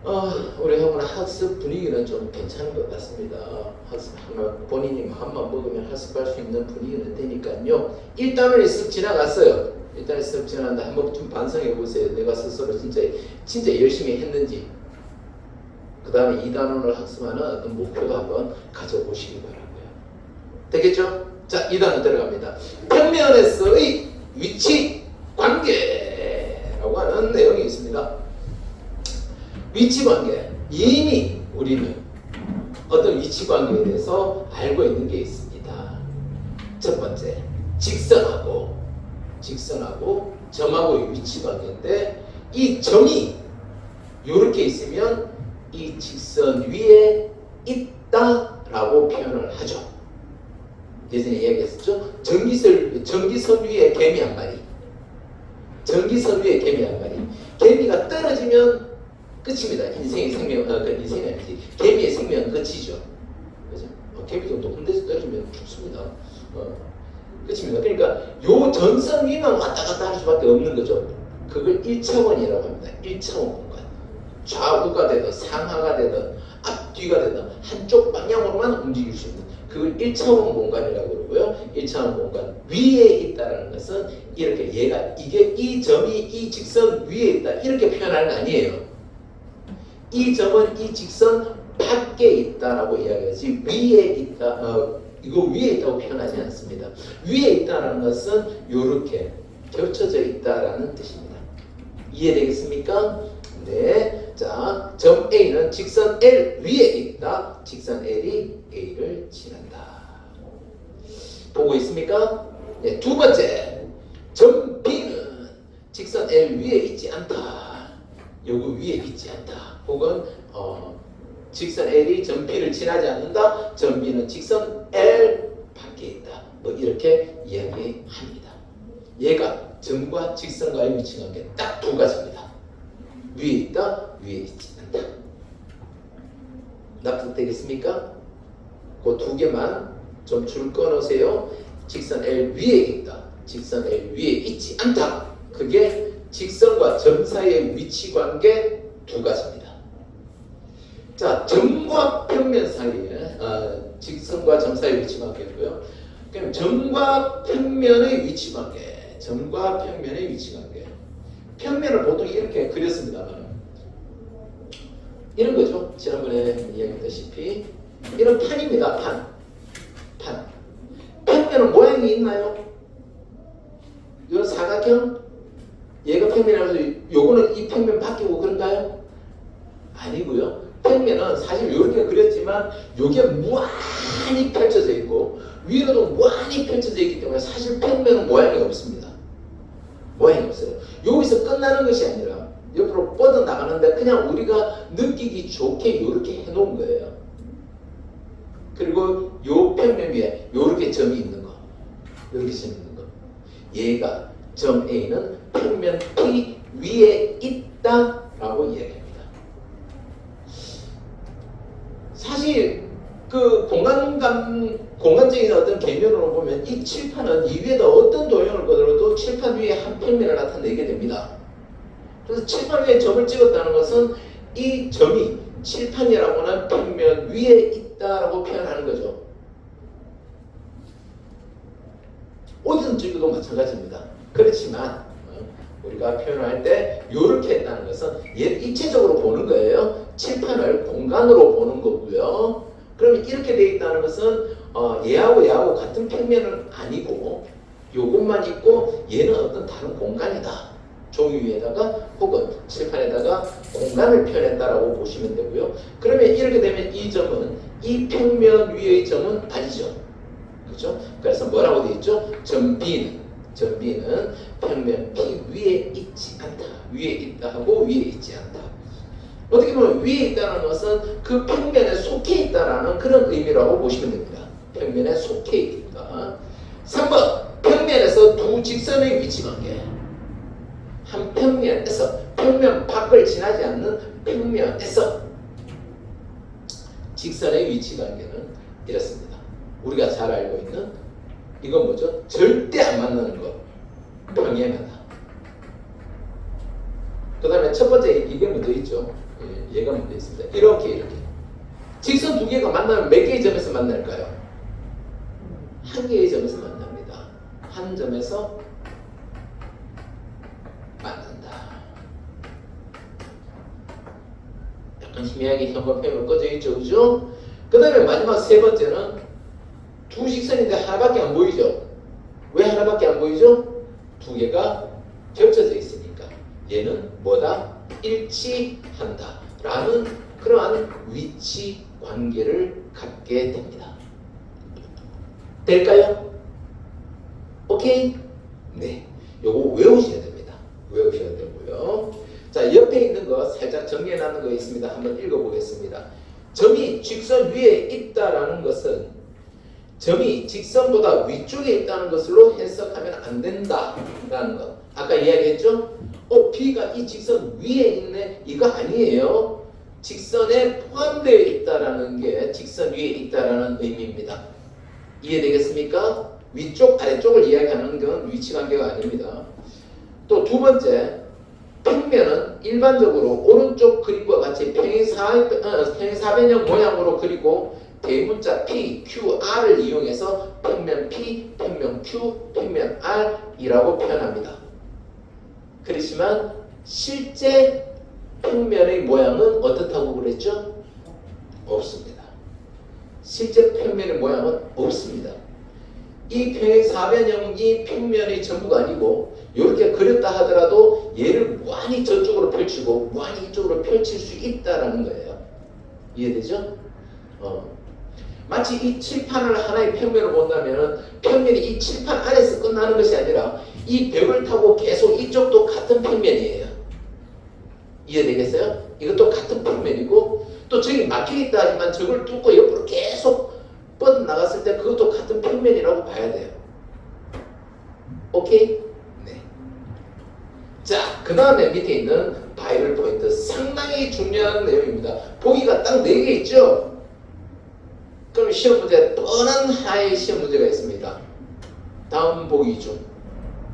우리 형은 학습 분위기는 좀 괜찮은 것 같습니다. 학습하면 본인이 마음만 먹으면 학습할 수 있는 분위기는 되니까요. 1단원이 쓱 지나갔어요. 1단원이 쓱 지나갔는데 한번 좀 반성해 보세요. 내가 스스로 진짜 열심히 했는지. 그 다음에 2단원을 학습하는 어떤 목표도 한번 가져보시기 바라고요. 되겠죠? 자, 2단원 들어갑니다. 평면에서의 위치 관계라고 하는 내용이 있습니다. 위치관계. 이미 우리는 어떤 위치관계에 대해서 알고 있는 게 있습니다. 첫 번째, 직선하고 점하고의 위치관계인데, 이 점이 이렇게 있으면 이 직선 위에 있다라고 표현을 하죠. 예전에 이야기했었죠. 전기선 위에 개미 한 마리. 전기선 위에 개미 한 마리. 개미가 떨어지면 끝입니다. 인생이 아니지. 개미의 생명은 끝이죠. 그죠? 개미도 높은 데서 떨어지면 죽습니다. 끝입니다. 그러니까 요 전선 위만 왔다 갔다 할 수밖에 없는 거죠. 그걸 1차원이라고 합니다. 1차원 공간. 좌우가 되든 상하가 되든 앞뒤가 되든 한쪽 방향으로만 움직일 수 있는, 그걸 1차원 공간이라고 그러고요. 1차원 공간 위에 있다는 것은 이렇게 이 점이 이 직선 위에 있다 이렇게 표현하는 거 아니에요. 이 점은 이 직선 밖에 있다라고 이야기하지 위에 있다, 이거 위에 있다고 표현하지 않습니다. 위에 있다는 것은 이렇게 겹쳐져 있다라는 뜻입니다. 이해되겠습니까? 네. 자, 점 A는 직선 L 위에 있다. 직선 L이 A를 지난다. 보고 있습니까? 네. 두 번째, 점 B는 직선 L 위에 있지 않다. 요거 위에 있지 않다. 혹은 직선 L이 점 B를 지나지 않는다. 점 B는 직선 L 밖에 있다. 뭐 이렇게 이야기합니다. 얘가 점과 직선과의 위치관계 딱 두 가지입니다. 위에 있다, 위에 있지 않다. 납득되겠습니까? 그 두 개만 좀 줄 꺼놓으세요. 직선 L 위에 있다, 직선 L 위에 있지 않다. 그게 직선과 점 사이의 위치관계 두 가지입니다. 자, 점과 평면 사이에 직선과 점 사이의 위치관계고요. 그럼 점과 평면의 위치관계, 점과 평면의 위치관계. 평면을 보통 이렇게 그렸습니다만, 이런 거죠. 지난번에 이야기했다시피 이런 판입니다. 판. 평면은 모양이 있나요? 이건 사각형? 얘가 평면이라서 요거는 이 평면 바뀌고 그런가요? 아니고요. 평면은 사실 이렇게 그렸지만 요게 무한히 펼쳐져 있고 위로도 무한히 펼쳐져 있기 때문에 사실 평면은 모양이 없습니다. 모양이 없어요. 여기서 끝나는 것이 아니라 옆으로 뻗어나가는데 그냥 우리가 느끼기 좋게 이렇게 해놓은 거예요. 그리고 요 평면 위에 요렇게 점이 있는 거, 이렇게 점이 있는 거. 얘가 점 A는 평면 P 위에 있다라고 이야기합니다. 사실 그 공간적인 어떤 개념으로 보면 이 칠판은 이 위에다 어떤 도형을 그려도 칠판 위에 한 평면을 나타내게 됩니다. 그래서 칠판 위에 점을 찍었다는 것은 이 점이 칠판이라고 하는 평면 위에 있다라고 표현하는 거죠. 어디든 찍어도 마찬가지입니다. 그렇지만 우리가 표현할 때 이렇게 했다는 것은 얘를 입체적으로 보는 거예요. 칠판을 공간으로 보는 거고요. 그러면 이렇게 되어 있다는 것은 얘하고 같은 평면은 아니고 요것만 있고 얘는 어떤 다른 공간이다. 종이 위에다가 혹은 칠판에다가 공간을 표현했다라고 보시면 되고요. 그러면 이렇게 되면 이 점은 이 평면 위의 점은 아니죠. 그렇죠? 그래서 뭐라고 되어 있죠? 점 B는 평면 P 위에 있지 않다. 위에 있다 하고 위에 있지 않다. 어떻게 보면 위에 있다는 것은 그 평면에 속해 있다라는 그런 의미라고 보시면 됩니다. 평면에 속해 있다. 3번, 평면에서 두 직선의 위치관계. 한 평면에서, 평면 밖을 지나지 않는 평면에서 직선의 위치관계는 이렇습니다. 우리가 잘 알고 있는 이건 뭐죠? 절대 안 만나는 것. 평행하다. 그 다음에 첫 번째 이게 먼저 있죠. 얘가 문제 있습니다. 이렇게 직선 두 개가 만나면 몇 개의 점에서 만날까요? 한 개의 점에서 만납니다. 한 점에서 만난다. 약간 희미하게 형광펜으로 꺼져 있죠, 그죠? 그 다음에 마지막 세 번째는 두 직선인데 하나밖에 안 보이죠? 왜 하나밖에 안 보이죠? 두 개가 겹쳐져 있으니까 얘는 뭐다? 일치한다 라는 그러한 위치 관계를 갖게 됩니다. 될까요? 오케이? 네, 요거 외우셔야 됩니다. 외우셔야 되고요. 자, 옆에 있는 거 살짝 정리해놨는 거 있습니다. 한번 읽어보겠습니다. 점이 직선 위에 있다라는 것은 점이 직선보다 위쪽에 있다는 것으로 해석하면 안 된다라는 것. 아까 이야기했죠? B가 이 직선 위에 있네. 이거 아니에요. 직선에 포함되어 있다라는 게 직선 위에 있다라는 의미입니다. 이해되겠습니까? 위쪽, 아래쪽을 이야기하는 건 위치관계가 아닙니다. 또 두 번째, 평면은 일반적으로 오른쪽 그림과 같이 평행사변형 모양으로 그리고 대문자 P, Q, R을 이용해서 평면 P, 평면 Q, 평면 R이라고 표현합니다. 그렇지만 실제 평면의 모양은 어떻다고 그랬죠? 없습니다. 실제 평면의 모양은 없습니다. 이 평행사변형이 평면의 전부가 아니고 이렇게 그렸다 하더라도 얘를 무한히 저쪽으로 펼치고 무한히 이쪽으로 펼칠 수 있다라는 거예요. 이해되죠? 마치 이 칠판을 하나의 평면을 본다면 평면이 이 칠판 안에서 끝나는 것이 아니라 이 벽을 타고 계속 이쪽도 같은 평면이에요. 이해되겠어요? 이것도 같은 평면이고 또 저기 막혀있다 하지만 저걸 뚫고 옆으로 계속 뻗어나갔을 때 그것도 같은 평면이라고 봐야 돼요. 오케이? 네. 자, 그 다음에 밑에 있는 바이블 포인트 상당히 중요한 내용입니다. 보기가 딱 4개 있죠? 그럼 시험 문제 뻔한 하나의 시험 문제가 있습니다. 다음 보기 중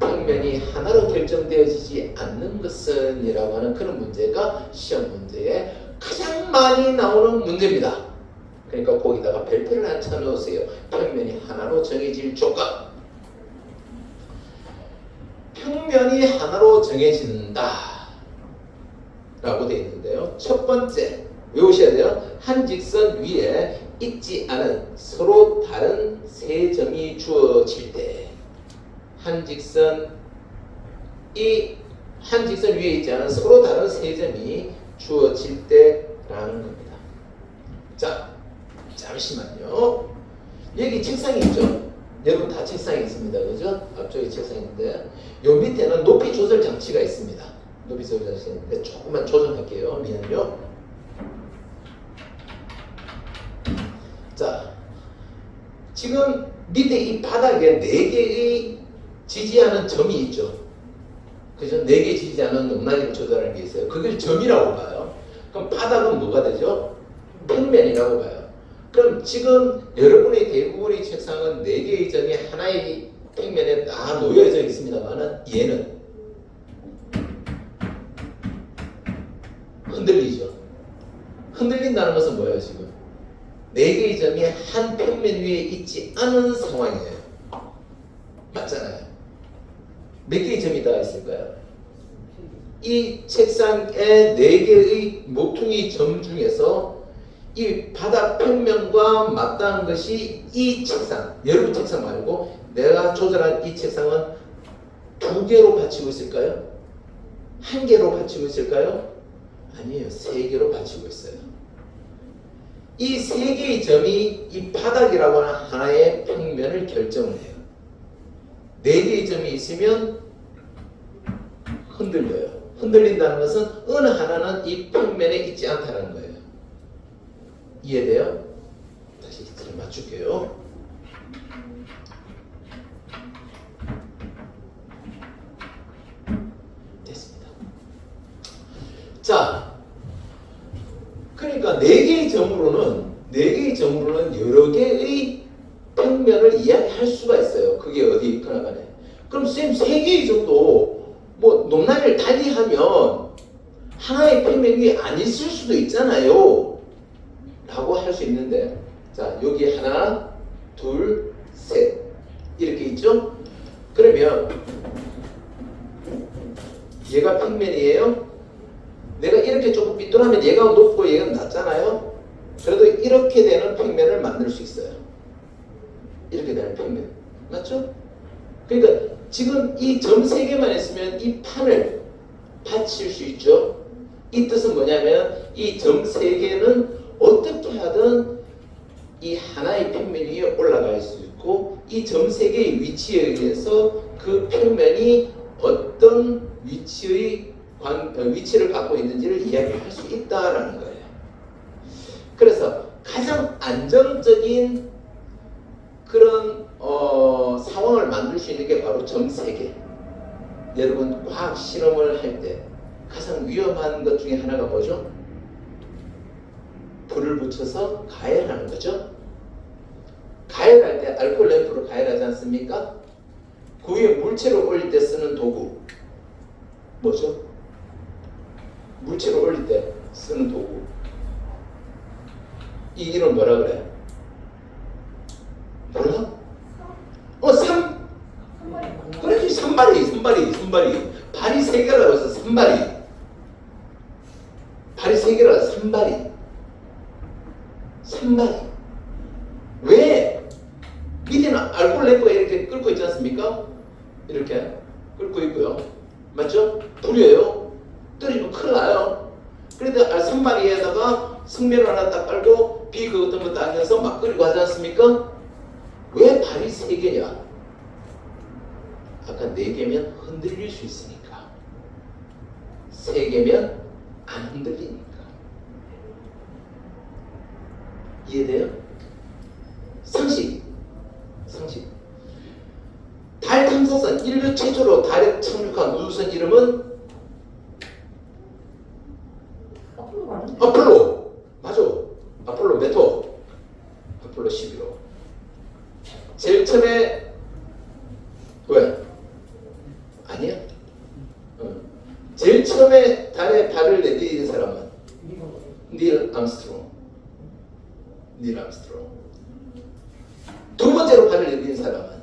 평면이 하나로 결정되어지지 않는 것은 이라고 하는 그런 문제가 시험 문제에 가장 많이 나오는 문제입니다. 그러니까 거기다가 별표를 한 쳐 넣으세요. 평면이 하나로 정해질 조건. 평면이 하나로 정해진다 라고 되어 있는데요. 첫 번째 외우셔야 돼요. 한 직선 위에 있지 않은 서로 다른 세 점이 주어질 때 한 직선 위에 있지 않은 서로 다른 세 점이 주어질 때라는 겁니다. 자, 잠시만요. 여기 책상이 있죠? 여러분 다 책상이 있습니다. 그죠? 앞쪽에 책상인데 요 밑에는 높이 조절 장치가 있습니다. 높이 조절 장치인데 조금만 조정할게요. 미안요. 자, 지금 밑에 이 바닥에 4개의 지지하는 점이 있죠. 그죠? 4개 지지하는 높낮이를 조절하는 게 있어요. 그걸 점이라고 봐요. 그럼 바닥은 뭐가 되죠? 평면이라고 봐요. 그럼 지금 여러분의 대부분의 책상은 4개의 점이 하나의 평면에 다 놓여져 있습니다만 얘는 흔들리죠. 흔들린다는 것은 뭐예요 지금? 4개의 점이 한 평면 위에 있지 않은 상황이에요. 맞잖아요. 몇 개의 점이 다 있을까요? 이 책상에 4개의 모퉁이 점 중에서 이 바닥 평면과 맞닿은 것이 이 책상, 여러분 책상 말고 내가 조절한 이 책상은 2개로 받치고 있을까요? 1개로 받치고 있을까요? 아니에요. 3개로 받치고 있어요. 이 3개의 점이 이 바닥이라고 하는 하나의 평면을 결정을 해요. 4개의 점이 있으면 흔들려요. 흔들린다는 것은 어느 하나는 이 평면에 있지 않다는 거예요. 이해돼요? 다시 틀을 맞출게요. 됐습니다. 자, 그러니까 4개의 점으로는 여러 개의 평면을 이야기할 수가 있어요. 그게 어디 있거나 간에. 그럼 쌤 3개의 점도 뭐 높낮이를 달리하면 하나의 평면이 아닐 수도 있잖아요. 라고 할 수 있는데, 자, 여기 하나, 둘, 셋. 이렇게 있죠? 그러면 얘가 평면이에요? 내가 이렇게 조금 삐뚤하면 얘가 높고 얘가 낮잖아요? 그래도 이렇게 되는 평면을 만들 수 있어요. 이렇게 되는 평면. 맞죠? 그러니까 지금 이 점 3개만 있으면 이 판을 받칠 수 있죠? 이 뜻은 뭐냐면 이 점 3개는 어떻게 하든 이 하나의 평면 위에 올라갈 수 있고 이 점 3개의 위치에 의해서 그 평면이 어떤 위치를 갖고 있는지를 이야기할 수 있다라는 거예요. 그래서 가장 안정적인 그런 상황을 만들 수 있는 게 바로 점 3개. 여러분 과학 실험을 할 때 가장 위험한 것 중에 하나가 뭐죠? 불을 붙여서 가열하는 거죠. 가열할 때 알코올 램프로 가열하지 않습니까? 그 위에 물체를 올릴 때 쓰는 도구 뭐죠? 물체를 올릴 때 쓰는 도구 이 이름 뭐라 그래? 몰라? 그렇지, 산발이. 발이 3개라고 해서 산발이. 발이 3개라고 해서 산발이. 왜? 밑에는 알코올 램프가 이렇게 끓고 있지 않습니까? 이렇게 끓고 있고요. 맞죠? 불이에요. 떨어지면 큰일 나요. 그런데 산발이에다가 성면을 하나 딱 깔고 비 그 어떤 거 딱 해서 막 끓이고 하지 않습니까? 왜 발이 3개냐? 아까 4개면 흔들릴 수 있으니까. 3개면 안 흔들리니까. 이해돼요? 상식. 달 탐사선 인류 최초로 달에 착륙한 우주선 이름은 아폴로. 맞아. 아폴로 몇 호? 아폴로 11호. 제일 처음에 왜? 아니야? 제일 처음에 달에 발을 내디딘 사람은 닐 암스트롱. 두 번째로 발을 내디딘 사람은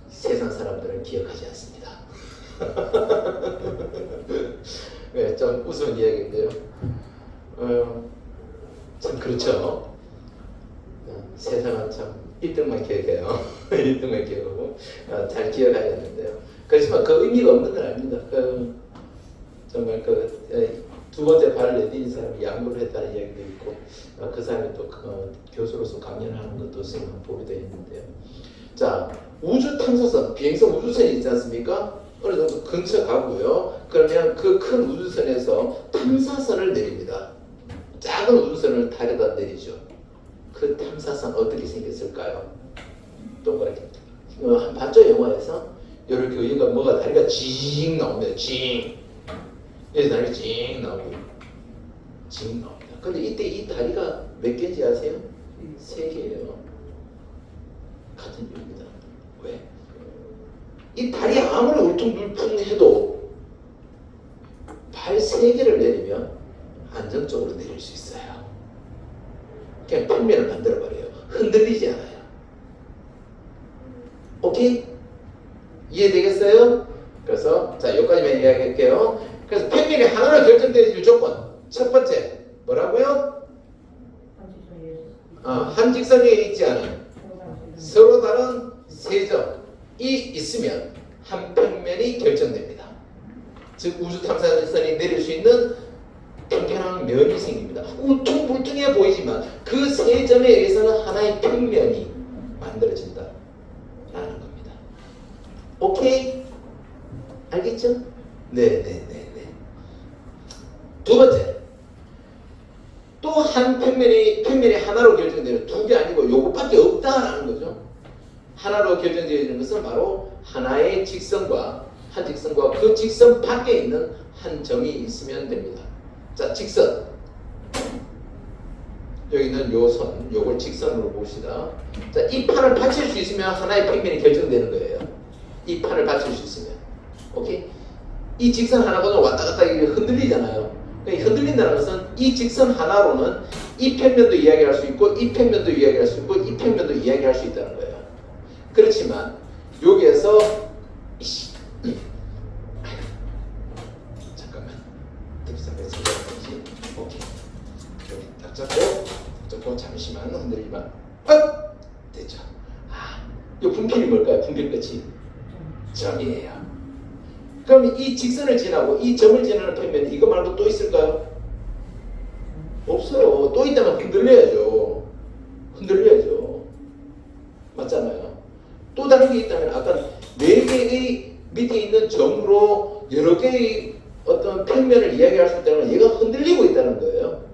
세상 사람들은 기억하지 않습니다. 네, 좀 우스운 이야기인데요. 참 그렇죠. 세상은 참 1등만 기억해요. 1등만 기억하고 잘 기억하겠는데요. 그렇지만 그 의미가 없는 건 아닙니다. 정말 두 번째 발을 내딘 사람이 양보를 했다는 이야기도 있고 그 사람이 또 교수로서 강연하는 것도 보게 되어 있는데요. 자, 우주 탐사선, 비행선 우주선이 있지 않습니까? 어느 정도 근처 가고요. 그러면 그 큰 우주선에서 탐사선을 내립니다. 작은 우주선을 달에다 내리죠. 그 탐사선 어떻게 생겼을까요? 동그랗게. 한 봤죠? 영화에서? 이렇게 여기가 뭐가 다리가 징 나옵니다. 징. 여기 다리가 징 나오고. 징 나옵니다. 근데 이때 이 다리가 몇 개인지 아세요? 3개예요. 같은 이유입니다. 왜? 이 다리 아무리 울퉁불퉁해도 발 3개를 내리면 안정적으로 내릴 수 있어요. 그냥 평면을 만들어버려요. 흔들리지 않아요. 오케이? 이해되겠어요? 그래서 자 여기까지만 이야기할게요. 그래서 평면이 하나로 결정되는 조건 첫 번째 뭐라고요? 한 직선에 있지 않은 서로 다른 세 점이 있으면 한 평면이 결정됩니다. 즉 우주 탐사선이 내릴 수 있는 평평한 면이 생깁니다. 울퉁불퉁해 보이지만 그 세 점에 의해서는 하나의 평면이 만들어진다라는 겁니다. 오케이? 알겠죠? 네네네네. 두 번째, 또 한 평면이 하나로 결정되는, 두 개 아니고 요것밖에 없다라는 거죠. 하나로 결정되어 있는 것은 바로 하나의 직선과 한 직선과 그 직선 밖에 있는 한 점이 있으면 됩니다. 자, 직선. 여기는 요 선, 요걸 직선으로 봅시다. 자, 이 판을 받칠 수 있으면 하나의 평면이 결정되는 거예요. 이 판을 받칠 수 있으면. 오케이? 이 직선 하나가 왔다 갔다 흔들리잖아요. 그러니까 흔들린다는 것은 이 직선 하나로는 이 평면도 이야기할 수 있고 이 평면도 이야기할 수 있고 이 평면도 이야기할 수 있다는 거예요. 그렇지만 여기에서 잠깐만 오케이 여기 딱 잡고 잠시만 흔들리면 됐죠. 이 분필이 뭘까요? 분필 끝이 점이에요. 그럼 이 직선을 지나고 이 점을 지나는 평면이 이거 말고 또 있을까요? 없어요. 또 있다면 흔들려야죠. 맞잖아요. 또 다른 게 있다면 아까 4개의 밑에 있는 점으로 여러 개의 어떤 평면을 이야기할 수 있다면 얘가 흔들리고 있다는 거예요.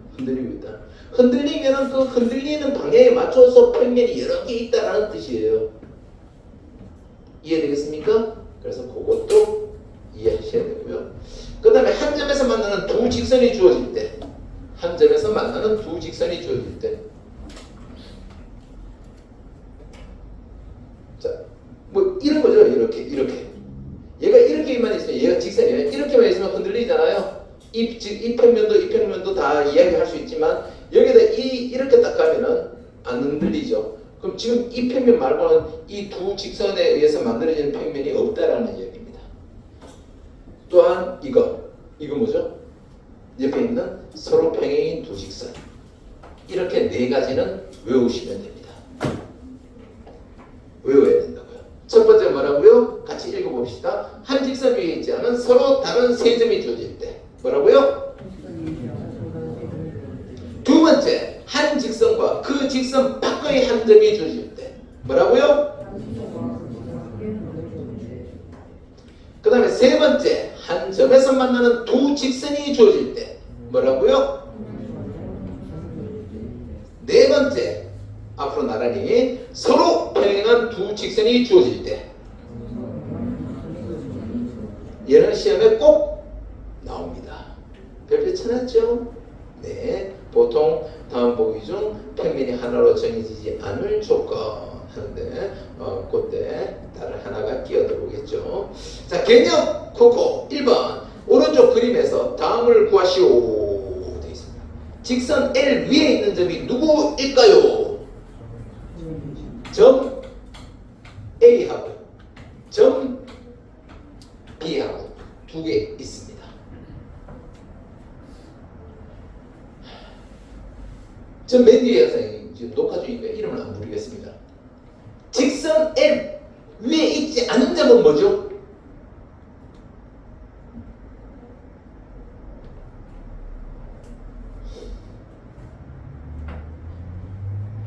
흔들리면은 그 흔들리는 방향에 맞춰서 평면이 여러 개 있다는 뜻이에요. 이해되겠습니까? 그래서 그것도 이해하셔야 되고요. 그 다음에 한 점에서 만나는 두 직선이 주어질 때, 자, 뭐 이런 거죠. 이렇게. 얘가 이렇게만 있으면 얘가 직선이에요. 이렇게만 있으면 흔들리잖아요. 이 평면도 다 이야기할 수 있지만 여기다 이렇게 딱 가면은 안 흔들리죠. 그럼 지금 이 평면 말고는 이 두 직선에 의해서 만들어지는 평면이 없다라는 이야기입니다. 또한 이거 뭐죠? 옆에 있는 서로 평행인 두 직선. 이렇게 4가지는 외우시면 됩니다. 외워야 된다고요. 첫 번째 뭐라고요? 같이 읽어봅시다. 한 직선 위에 있지 않은 서로 다른 세 점이 주어질 때 뭐라고요? 두 번째, 한 직선과 그 직선 밖의 한 점이 주어질 때 뭐라고요? 그 다음에 세 번째, 한 점에서 만나는 두 직선이 주어질 때 뭐라고요? 네 번째, 앞으로 나란히 서로 평행한 두 직선이 주어질 때 얘는 시험에 꼭 나옵니다. 별표 쳐놨죠? 네. 보통 다음 보기 중 평면이 하나로 정해지지 않을 조건 하는데 그때 다른 하나가 끼어들어오겠죠. 자, 개념 코코 1번 오른쪽 그림에서 다음을 구하시오 되어 있습니다. 직선 L 위에 있는 점이 누구일까요? 점 A하고 점 B하고 두 개 있습니다. 저 맨 뒤에 선생님 지금 녹화 중이니까 이름을 안 부르겠습니다. 직선 L 위에 있지 않은 점은 뭐죠?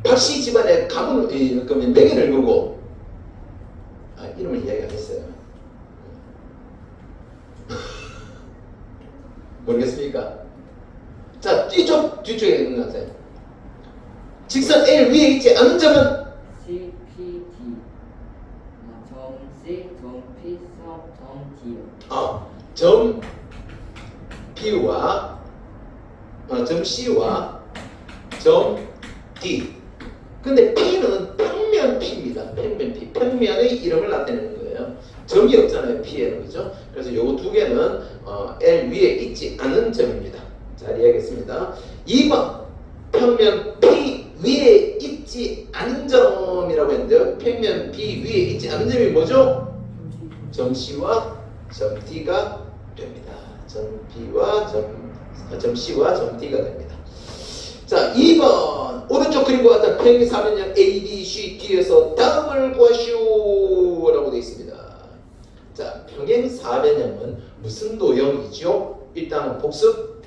박씨 집안의 가문 그러면 명예를 걸고 이름을 이야기 안 했어요. 모르겠습니까? 자, 뒤쪽에 있는 것 같아요. 직선 L 위에 있지 않은 점은 C, P, D 점 C, 점 P, 점 D 점 B와 점 C와 점 D. 근데 P는 평면 P입니다. 평면 P. 평면의 이름을 나타내는 거예요. 점이 없잖아요. P에는. 그죠? 그래서 요거 두 개는 L 위에 있지 않은 점입니다. 잘 이해하겠습니다. 2번 평면 P 위에 있지 않은 점이라고 했는데요. 평면 B 위에 있지 않은 점이 뭐죠? 점 C와 점 D가 됩니다. 점 C와 점 D가 됩니다. 자, 2번 오른쪽 그림과 같은 평행 사변형 A, B, C, D에서 다음을 구하시오 라고 되어 있습니다. 자, 평행 사변형은 무슨 도형이죠? 일단 복습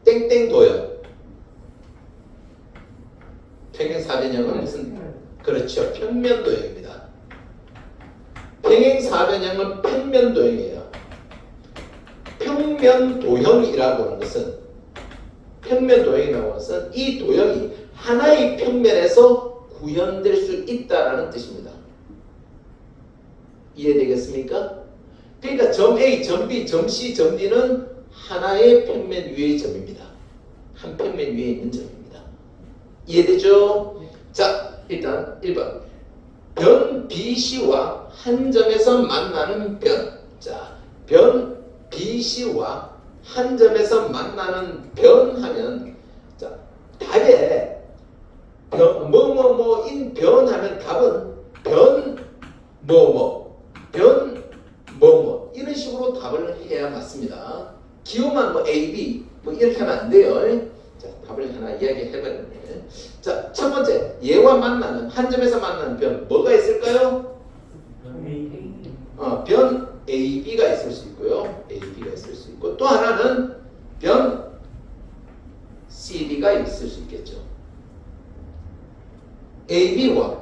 땡땡 도형. 평행 사변형은 무슨? 그렇죠. 평면 도형입니다. 평행 사변형은 평면 도형이에요. 평면 도형이라고 하는 것은 이 도형이 하나의 평면에서 구현될 수 있다라는 뜻입니다. 이해되겠습니까? 그러니까 점 A, 점 B, 점 C, 점 D는 하나의 평면 위의 점입니다. 한 평면 위에 있는 점입니다. 이해되죠? 자, 일단 1번 변 BC와 한 점에서 만나는 변. 자, 변 BC와 한 점에서 만나는 변하면 자, 답에 뭐뭐뭐인 변하면 답은 변 뭐뭐 이런 식으로 답을 해야 맞습니다. 기호만 뭐 A, B 뭐 이렇게 하면 안 돼요. 자, 답을 하나 이야기해봤는데 자, 첫 번째 얘와 만나는 한 점에서 만나는 변 뭐가 있을까요? 변 A, B가 있을 수 있고요. A, B가 있을 수 있고 또 하나는 변 C, D가 있을 수 있겠죠. A, B와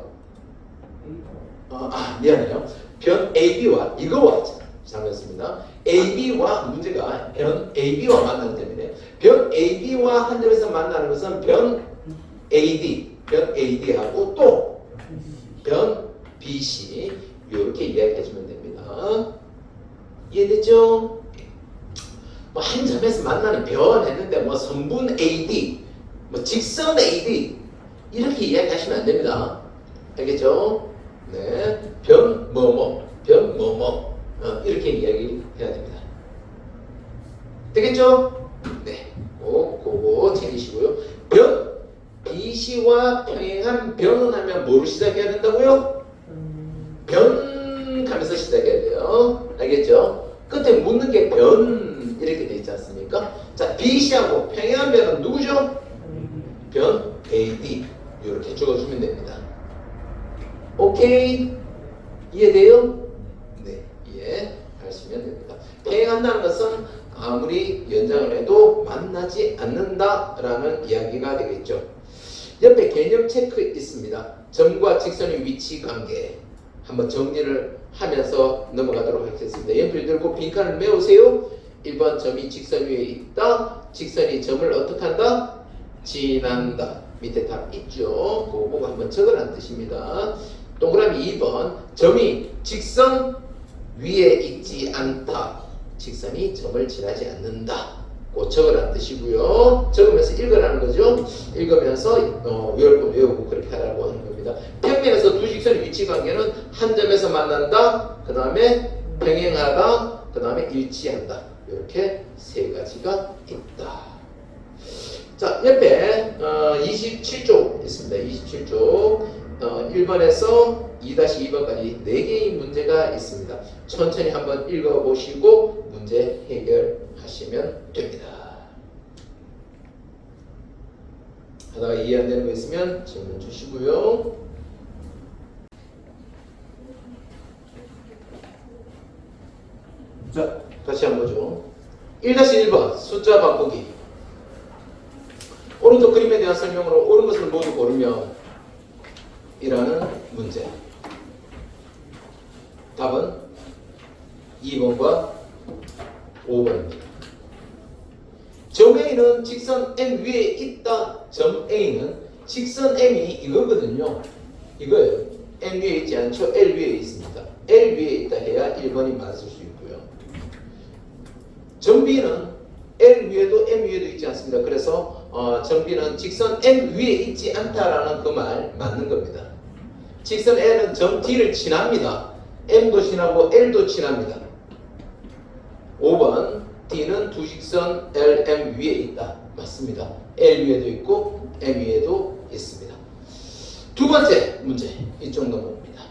미안해요. 변 A, B와 이거와 잘못했습니다. A, B와 문제가 변 A, B와 만나는 점이네요. 변 A, B와 한 점에서 만나는 것은 변 AD, 변 AD하고 또 변 BC 이렇게 이야기해주면 됩니다. 이해됐죠? 뭐 한 점에서 만나는 변 했는데 뭐 선분 AD, 뭐 직선 AD 이렇게 이야기하시면 안 됩니다. 알겠죠? 네, 변 뭐뭐, 변 뭐뭐 이렇게 이야기해야 됩니다. 되겠죠? 네, 그거 챙기시고요. 변 BC와 평행한 변은 하면 뭐로 시작해야 된다고요? 변 하면서 시작해야 돼요. 알겠죠? 끝에 묻는 게 변 이렇게 돼 있지 않습니까? 자, BC하고 평행한 변은 누구죠? 변 AD 이렇게 적어주면 됩니다. 오케이? 이해돼요? 네, 이해하시면 됩니다. 평행한다는 것은 아무리 연장을 해도 만나지 않는다라는 이야기가 되겠죠. 옆에 개념 체크 있습니다. 점과 직선의 위치 관계 한번 정리를 하면서 넘어가도록 하겠습니다. 연필 들고 빈칸을 메우세요. 1번 점이 직선 위에 있다. 직선이 점을 어떻게 한다? 지난다. 밑에 답 있죠. 그거 보고 한번 적으라는 뜻입니다. 동그라미 2번 점이 직선 위에 있지 않다. 직선이 점을 지나지 않는다. 그 적으라는 뜻이고요. 적으면서 읽으라는 거죠. 읽으면서 외우고 그렇게 하라고 하는 겁니다. 평면에서 두 직선의 위치 관계는 한 점에서 만난다. 그 다음에 평행하다. 그 다음에 일치한다. 이렇게 세 가지가 있다. 자, 옆에 27쪽 있습니다. 27쪽 1번에서 2-2번까지 4개의 문제가 있습니다. 천천히 한번 읽어보시고 문제 해결하시면 됩니다. 하다가 이해 안 되는 거 있으면 질문 주시고요. 자, 다시 한번 보죠. 1-1번 숫자 바꾸기. 오른쪽 그림에 대한 설명으로 옳은 것을 모두 고르면 이라는 문제. 답은 2번과 5번입니다. 점 A는 직선 M 위에 있다. 점 A는 직선 M이 이거거든요. 이거예요. M 위에 있지 않죠? L 위에 있습니다. L 위에 있다 해야 1번이 맞을 수 있고요. 점 B는 L 위에도 M 위에도 있지 않습니다. 그래서 점 B는 직선 M 위에 있지 않다라는 그 말 맞는 겁니다. 직선 L은 점 D를 지납니다. M도 지나고 L도 지납니다. 5번 D는 두 직선 L, M 위에 있다. 맞습니다. L 위에도 있고 M 위에도 있습니다. 두 번째 문제 이쪽 넘어옵니다.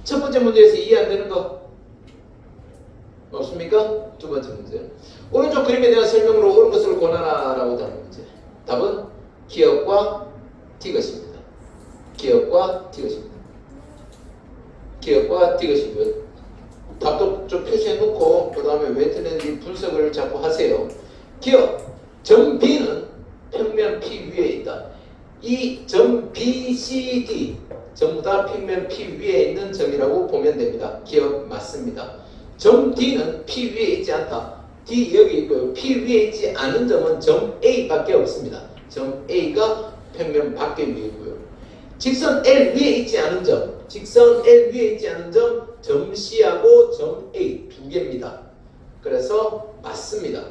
첫 번째 문제에서 이해 안 되는 거 없습니까? 두 번째 문제. 오른쪽 그림에 대한 설명으로 옳은 것을 권하라라고 하는 문제. 답은 기역과 디귿입니다. 기역과 디귿입니다. 기역과 디귿이고요. 답도 좀 표시해 놓고 그 다음에 왜 틀렸는지 분석을 자꾸 하세요. 기역. 점 B는 평면 P 위에 있다. 이 점 B, C, D 전부 다 평면 P 위에 있는 점이라고 보면 됩니다. 기역 맞습니다. 점 D는 P 위에 있지 않다. D 여기 있고요. P 위에 있지 않은 점은 점 A밖에 없습니다. 점 A가 평면 밖에 위에 있고요. 직선 L 위에 있지 않은 점, 직선 L 위에 있지 않은 점, 점 C하고 점 A 두 개입니다. 그래서 맞습니다.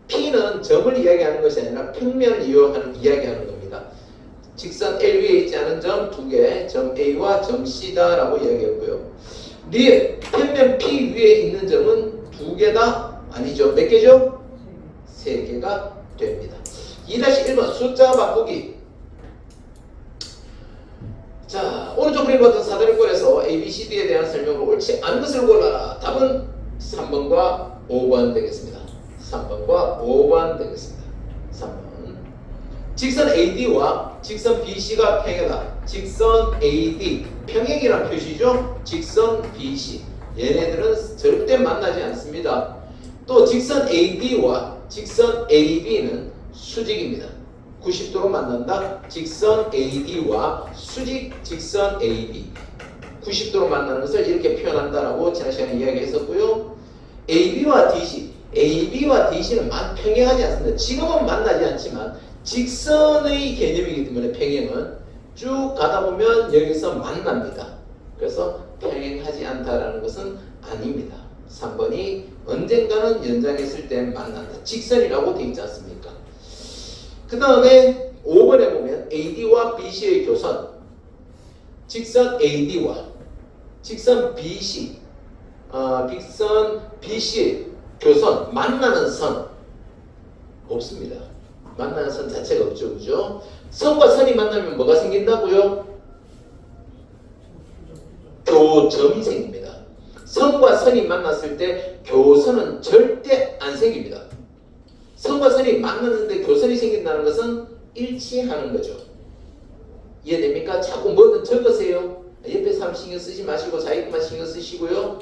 P는 점을 이야기하는 것이 아니라 평면을 이야기하는 겁니다. 직선 L 위에 있지 않은 점 두 개, 점 A와 점 C다라고 이야기했고요. 리을, 평면 P 위에 있는 점은 두 개다 아니죠. 몇 개죠? 세 개가 됩니다. 2-1번 숫자 바꾸기. 자, 오른쪽 그림 같은 사다리꼴에서 A, B, C, D에 대한 설명으로 옳지 않은 것을 골라라. 답은 3번과 5번 되겠습니다. 3번과 5번 되겠습니다. 3번. 직선 AD와 직선 BC가 평행하다. 직선 AD 평행이란 표시죠. 직선 BC 얘네들은 절대 만나지 않습니다. 또 직선 AD와 직선 AB는 수직입니다. 90도로 만난다. 직선 AD와 수직 직선 AB 90도로 만나는 것을 이렇게 표현한다라고 지난 시간에 이야기했었고요. AB와 DC는 평행하지 않습니다. 지금은 만나지 않지만 직선의 개념이기 때문에 평행은 쭉 가다 보면 여기서 만납니다. 그래서 평행하지 않다라는 것은 아닙니다. 3번이 언젠가는 연장했을 때 만난다. 직선이라고 되어 있지 않습니까? 그 다음에 5번에 보면 AD와 BC의 교선, 직선 AD와 직선 BC, 직선 BC의 교선, 만나는 선 없습니다. 만나는 선 자체가 없죠. 그죠? 선과 선이 만나면 뭐가 생긴다고요? 교점이 생깁니다. 선과 선이 만났을 때 교선은 절대 안 생깁니다. 선과 선이 만났는데 교선이 생긴다는 것은 일치하는 거죠. 이해됩니까? 자꾸 뭐든 적으세요. 옆에 사람 신경 쓰지 마시고 자기 것만 신경 쓰시고요.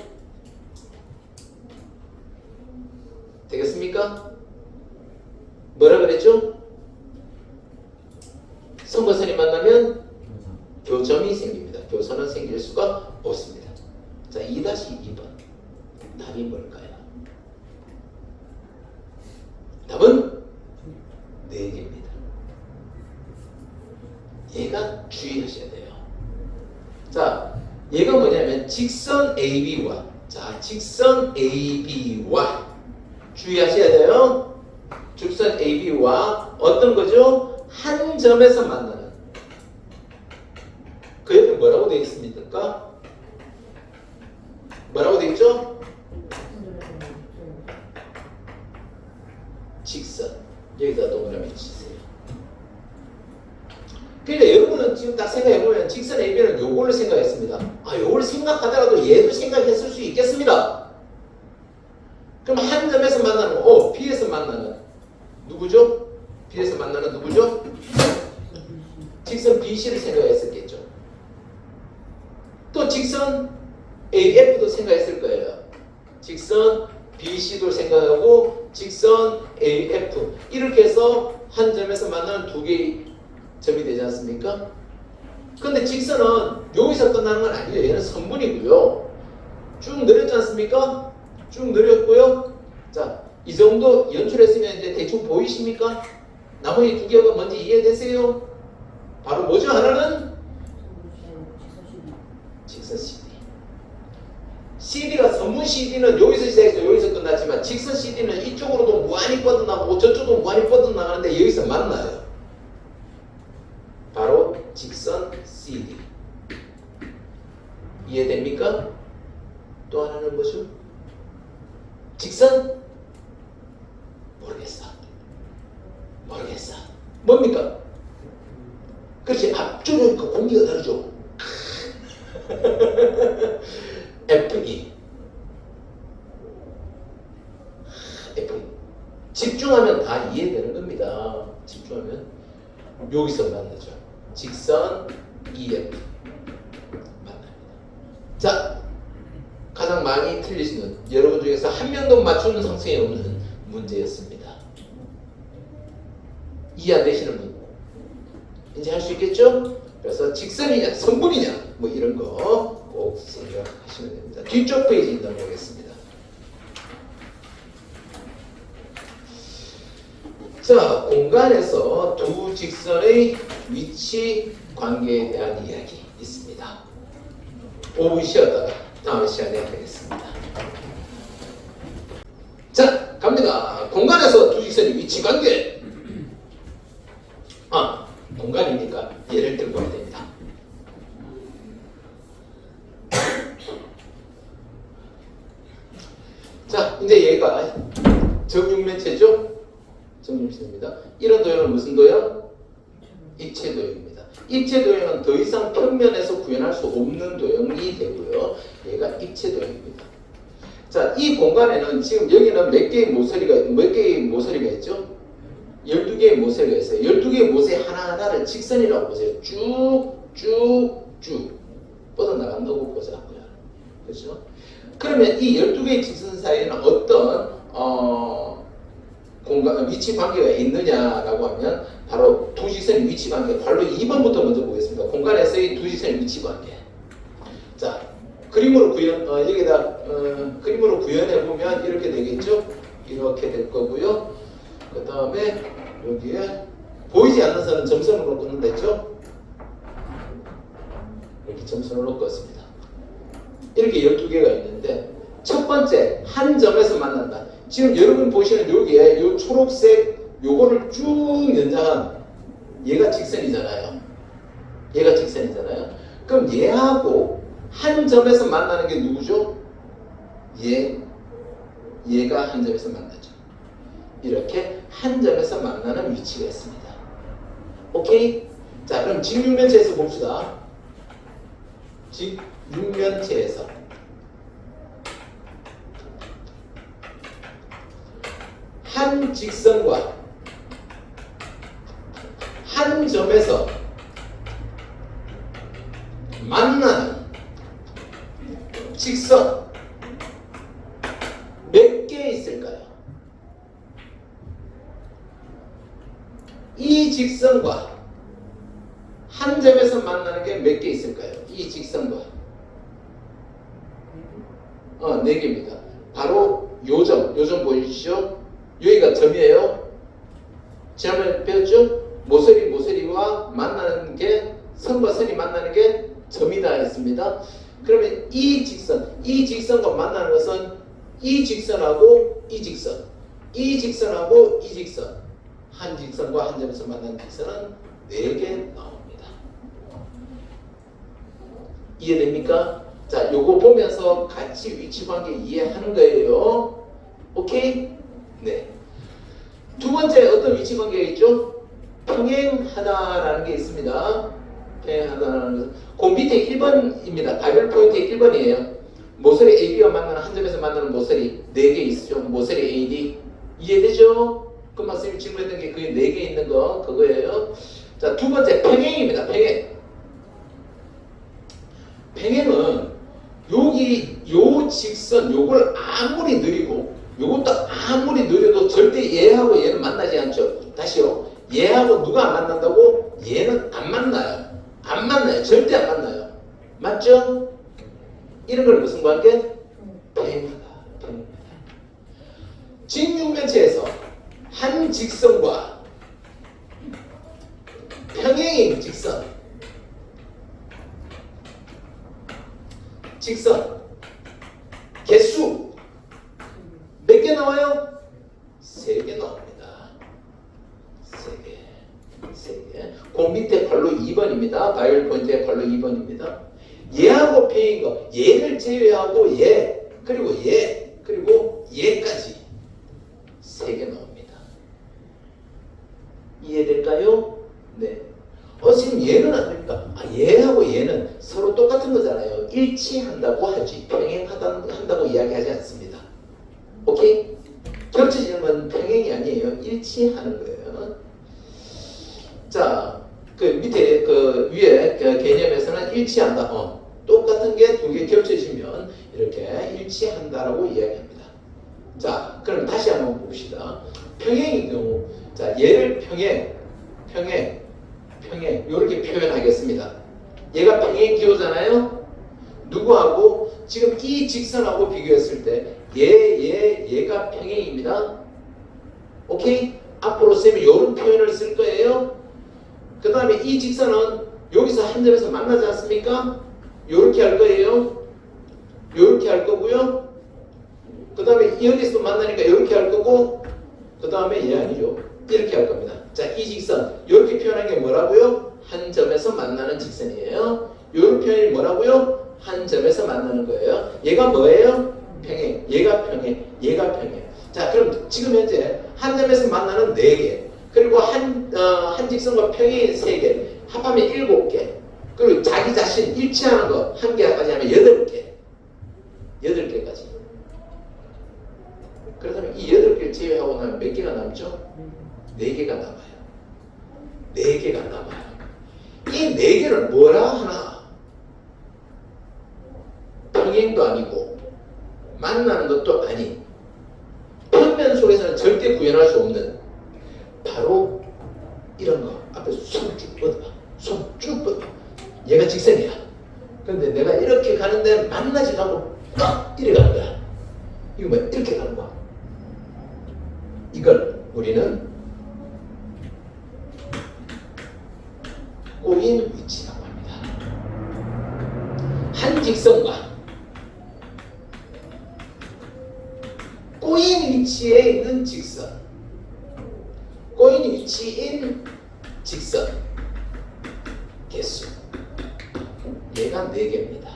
되겠습니까? 뭐라 그랬죠? 선과 선이 만나면 교점이 생깁니다. 교선은 생길 수가 없습니다. 자, 2-2번 답이 뭘까요? 답은 4개입니다. 얘가 주의하셔야 돼요. 자, 얘가 뭐냐면 직선 AB와 주의하셔야 돼요. 직선 AB와 어떤 거죠? 한 점에서 만나는. 그 옆에 뭐라고 되어 있습니까? 뭐라고 되어 있죠? 직선. 여기다 동그라미 치세요. 그러니까 여러분은 지금 딱 생각해보면 직선 AB는 요걸로 생각했습니다. 요걸 생각하더라도 얘도 생각했을 수 있겠습니다. 그럼 한 점에서 만나는 B에서 만나는 누구죠? B에서 만나는 누구죠? 직선 BC를 생각했었겠죠. 또 직선 AF도 생각했을 거예요. 직선 BC도 생각하고 직선 AF 이렇게 해서 한 점에서 만나는 두 개의 점이 되지 않습니까? 근데 직선은 여기서 끝나는 건 아니에요. 얘는 선분이고요. 쭉 내렸지 않습니까? 쭉 내렸고요. 자, 이 정도 연출했으면 이제 대충 보이십니까? 나머지 두 개가 뭔지 이해되세요? 바로 뭐죠? 하나는 직선 CD. CD가 선분 CD는 여기서 시작해서 여기서 끝났지만 직선 CD는 이쪽으로도 무한히 뻗어나가고 저쪽도 무한히 뻗어나가는데 여기서 만나요. 바로 직선 CD. 이해됩니까? 또 하나는 뭐죠? 직선? 모르겠어. 뭡니까? 그렇지. 앞쪽은 그 공기가 다르죠. FE. 집중하면 다 이해되는 겁니다. 집중하면 여기서 만나죠. 직선 EF 만납니다. 자, 가장 많이 틀리시는 여러분 중에서 한 명도 맞추는 상승이 없는 문제였습니다. 이해 안 되시는 분 이제 할 수 있겠죠? 그래서 직선이냐 선분이냐 뭐 이런 거 꼭 생각하시면 됩니다. 뒤쪽 페이지 넘어가겠습니다. 자, 공간에서 두 직선의 위치 관계에 대한 이야기 있습니다. 5분 쉬었다가 다음 시간에 하겠습니다. 자, 갑니다. 공간에서 두 직선의 위치 관계. 공간이니까 예를 들고 와야 됩니다. 자, 자, 이제 얘가 정육면체죠? 정육면체입니다. 이런 도형은 무슨 도형? 입체 도형입니다. 입체 도형은 더 이상 평면에서 구현할 수 없는 도형이 되고요. 얘가 입체 도형입니다. 자, 이 공간에는 지금 여기는 몇 개의 모서리가 있죠? 12개의 모서리가 있어요. 12개의 모서리 하나하나를 직선이라고 보세요. 쭉 뻗어나간다고 보자고요. 그렇죠? 그러면 이 12개의 직선 사이에는 어떤 공간, 위치 관계가 있느냐라고 하면 바로 두 직선의 위치 관계. 바로 2번부터 먼저 보겠습니다. 공간에서의 두 직선의 위치 관계. 자, 그림으로 구현해 보면 이렇게 되겠죠? 이렇게 될 거고요. 그 다음에 여기에 보이지 않는 선은 점선으로 끄는 데죠? 이렇게 점선으로 껐습니다. 이렇게 12개가 있는데 첫 번째 한 점에서 만난다. 지금 여러분 보시는 여기에 요 초록색 요거를 쭉 연장한 얘가 직선이잖아요. 얘가 직선이잖아요. 그럼 얘하고 한 점에서 만나는 게 누구죠? 얘가 한 점에서 만나죠. 이렇게 한 점에서 만나는 위치가 있습니다. 오케이? 자, 그럼 직육면체에서 봅시다. 직육면체에서 한 직선과 한 점에서 만나는 직선 몇 개 있을까요? 이 직선과 한 점에서 만나는 게 몇 개 있을까요? 이 직선과 4개입니다. 바로 요점 보이시죠? 여기가 점이에요. 지난번에 배웠죠? 모서리와 만나는 게 선과 선이 만나는 게 점이다 했습니다. 그러면 이 직선과 만나는 것은 이 직선하고 이 직선하고 이 직선 한 직선과 한 점에서 만나는 직선은 4개 나옵니다. 이해됩니까? 자, 요거 보면서 같이 위치 관계 이해하는 거예요. 오케이? 네. 두 번째 어떤 위치 관계가 있죠? 평행하다라는 게 있습니다. 평행하다라는 것은 그 밑에 1번입니다. 바이블 포인트의 1번이에요. 모서리 AB와 만나는 한 점에서 만나는 모서리 4개 있죠. 모서리 AD 이해되죠? 그 말씀이 질문했던 게 그게 4개 있는 거 그거예요. 자, 두 번째 평행입니다. 평행은 여기 요 직선 요걸 아무리 느리고 요것도 아무리 느려도 절대 얘하고 얘는 만나지 않죠. 다시요. 얘하고 누가 안 만난다고? 얘는 안 만나요. 절대 안 만나요. 맞죠? 이런 걸 무슨 관계? 평행하다. 직육면체에서 한 직선과 평행인 직선 개수 몇 개 나와요? 3개 나옵니다. 3개. 그 밑에 발로 2번입니다. 바이블 포인트의 발로 2번입니다. 얘하고 평행인 거, 얘를 제외하고 얘, 그리고 얘까지 3개 나옵니다. 이해될까요? 네. 지금 얘는 안 됩니까? 얘하고 얘는 서로 똑같은 거잖아요. 일치한다고 하지. 평행한다고 이야기하지 않습니다. 오케이? 겹쳐지는 건 평행이 아니에요. 일치하는 거예요. 자, 그 밑에 그 위에 그 개념에서는 일치한다. 똑같은 게 2개 겹쳐지면 이렇게 일치한다라고 이야기합니다. 자, 그럼 다시 한번 봅시다. 평행인 경우, 자, 얘를 평행 이렇게 표현하겠습니다. 얘가 평행 기호잖아요. 누구하고? 지금 이 직선하고 비교했을 때 얘가 평행입니다. 오케이? 앞으로 쌤이 이런 표현을 쓸 거예요. 그 다음에 이 직선은 여기서 한 점에서 만나지 않습니까? 이렇게 할 거예요. 이렇게 할 거고요. 그 다음에 여기서 만나니까 이렇게 할 거고, 그 다음에 얘 아니죠. 이렇게 할 겁니다. 자, 이 직선 이렇게 표현한 게 뭐라고요? 한 점에서 만나는 직선이에요. 이런 표현이 뭐라고요? 한 점에서 만나는 거예요. 얘가 뭐예요? 평행. 얘가 직선과 평행이 3개, 합하면 7개, 그리고 자기 자신 일치하는 거 1개까지 하면 8개. 8개까지. 그렇다면 이 8개를 제외하고 나면 몇 개가 남죠? 4개가 남아요. 4개가 남아요. 이 4개를 뭐라 하나? 평행도 아니고 만나는 것도 아닌 평면 속에서는 절대 구현할 수 없는 바로 이런 거. 앞에 손 쭉 뻗어봐. 손 쭉 뻗어봐. 얘가 직선이야. 근데 내가 이렇게 가는데 만나지도 않고 딱 이래 가는 거야. 이거 뭐야? 이렇게 가는 거야. 이걸 우리는 꼬인 위치라고 합니다. 한 직선과 꼬인 위치에 있는 직선, 꼬인 위치인 직선 개수, 얘가 4개입니다.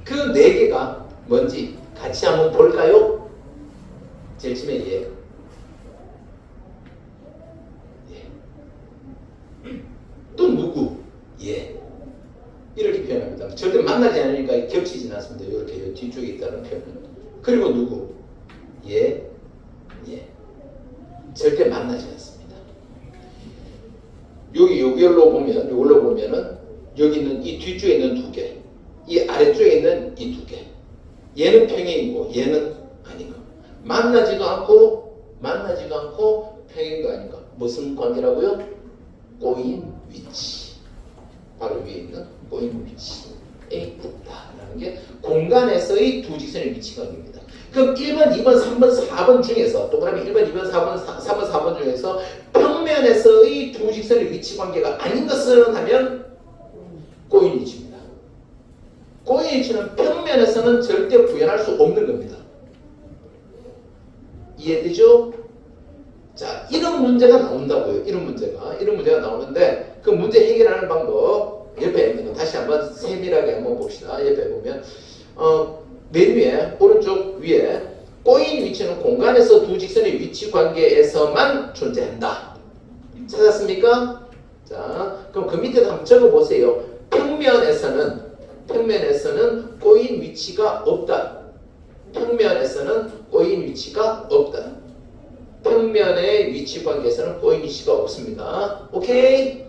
그 4개가 뭔지 같이 한번 볼까요? 제일 처음에 얘. 또 누구? 얘. 이렇게 표현합니다. 절대 만나지 않으니까 겹치진 않습니다. 이렇게 뒤쪽에 있다는 표현. 그리고 누구? 얘. 절대 만나지 않습니다. 요걸로 보면은 여기 있는 이 뒤쪽에 있는 2개, 이 아래쪽에 있는 이 2개. 얘는 평행이고 얘는 아닌 거. 만나지도 않고 평행도 아닌 거. 무슨 관계라고요? 꼬인 위치. 바로 위에 있는 꼬인 위치에 있다라는 게 공간에서의 두 직선의 위치 관계입니다. 그럼 1번, 2번, 3번, 4번 중에서 동그라미 1번, 2번, 3번, 4번 중에서 평면에서의 두 직선의 위치 관계가 아닌 것을 하면 꼬인 위치입니다. 꼬인 위치는 평면에서는 절대 구현할 수 없는 겁니다. 이해되죠? 자, 이런 문제가 나온다고요. 이런 문제가 나오는데 그 문제 해결하는 방법 옆에 있는 거 다시 한번 세밀하게 한번 봅시다. 옆에 보면 맨 위에 오른쪽 위에 꼬인 위치는 공간에서 두 직선의 위치 관계에서만 존재한다. 찾았습니까? 자, 그럼 그 밑에도 한번 적어보세요. 평면에서는 꼬인 위치가 없다. 평면에서는 꼬인 위치가 없다. 평면의 위치 관계에서는 꼬인 위치가 없습니다. 오케이?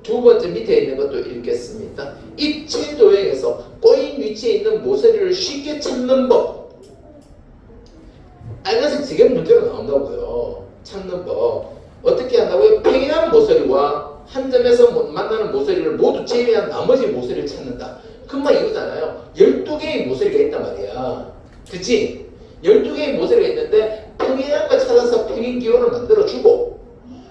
두 번째 밑에 있는 것도 읽겠습니다. 입체 도형에서 꼬인 위치에 있는 모서리를 쉽게 찾는 법. 빨간색 지게 문제가 나온다고요. 찾는 법. 어떻게 한다고요? 평행한 모서리와 한 점에서 만나는 모서리를 모두 제외한 나머지 모서리를 찾는다. 그 말 이거잖아요. 12개의 모서리가 있단 말이야. 그치? 12개의 모서리가 있는데 평행한 걸 찾아서 평행 기호를 만들어주고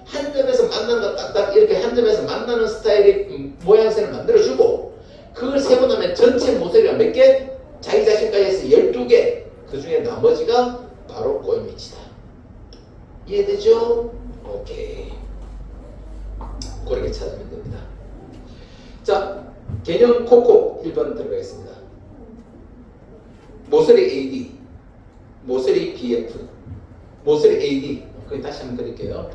한 점에서 만나는 거 딱딱 이렇게 한 점에서 만나는 스타일의 모양새를 만들어주고 그걸 세고 나면 전체 모서리가 몇 개? 자기 자신까지 해서 12개. 그 중에 나머지가 바로 꼬인 위치다. 이해되죠? 오케이. 그렇게 찾으면 됩니다. 자, 개념 콕콕 1번 들어가겠습니다. 모서리 AD, 모서리 BF, 모서리 AD. 거기 다시 한번 드릴게요.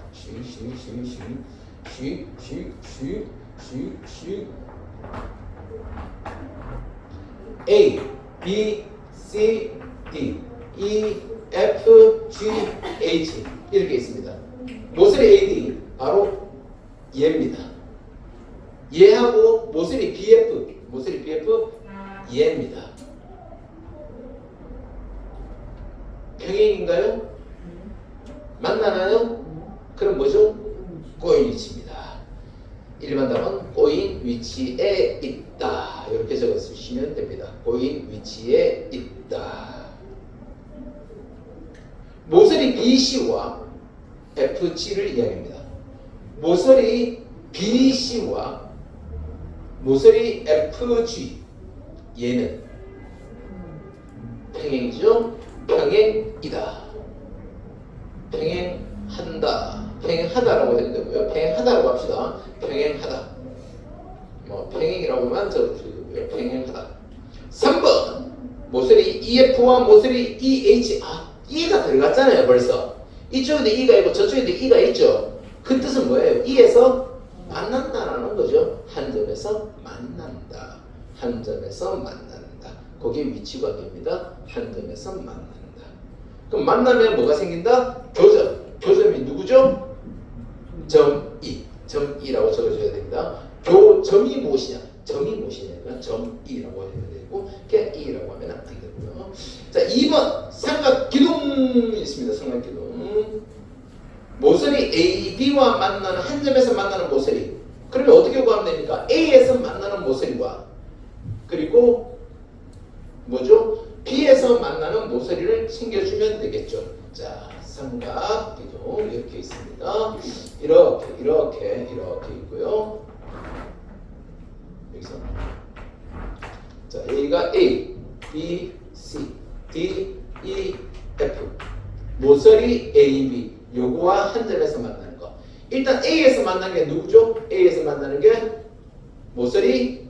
A, B, C, D, E, F, G, H 이렇게 있습니다. 모서리 AD 바로 얘입니다. 얘하고 모서리 BF 얘입니다. 평행인가요? 만나나요? 그럼 뭐죠? 꼬인 위치입니다. 일반 답은 꼬인 위치에 있다. 이렇게 적어주시면 됩니다. 꼬인 위치에 있다. 모서리 BC와 FG를 이야기합니다. 모서리 BC와 모서리 FG 얘는 평행이죠? 평행이다. 평행한다. 평행하다라고 해야 되고요. 평행하다라고 합시다. 평행하다. 평행이라고만 적어주고요. 평행하다. 3번 모서리 EF와 모서리 EH. E가 들어갔잖아요 벌써. 이쪽에도 E가 있고 저쪽에도 E가 있죠. 그 뜻은 뭐예요? 이에서 만난다라는 거죠. 한 점에서 만난다. 한 점에서 만난다. 그게 위치관계입니다. 한 점에서 만난다. 그럼 만나면 뭐가 생긴다? 교점. 교점이 누구죠? 점 2. 점 2라고 적어줘야 됩니다. 교점이 무엇이냐? 점이 무엇이냐? 점 2라고 해야 되고, 그냥 2라고 하면 안 되고요. 자, 2번 삼각기둥이 있습니다. 삼각기둥. 모서리 AB와 만나는 한 점에서 만나는 모서리. 그러면 어떻게 구하면 됩니까? A에서 만나는 모서리와 그리고 뭐죠? B에서 만나는 모서리를 챙겨주면 되겠죠. 자, 삼각기둥 이렇게 있습니다. 이렇게 있고요. 여기서 자, A가 A, B, C, D, E, F. 모서리 A, B 요거와 한 점에서 만나는 거. 일단 A에서 만나는 게 누구죠? A에서 만나는 게 모서리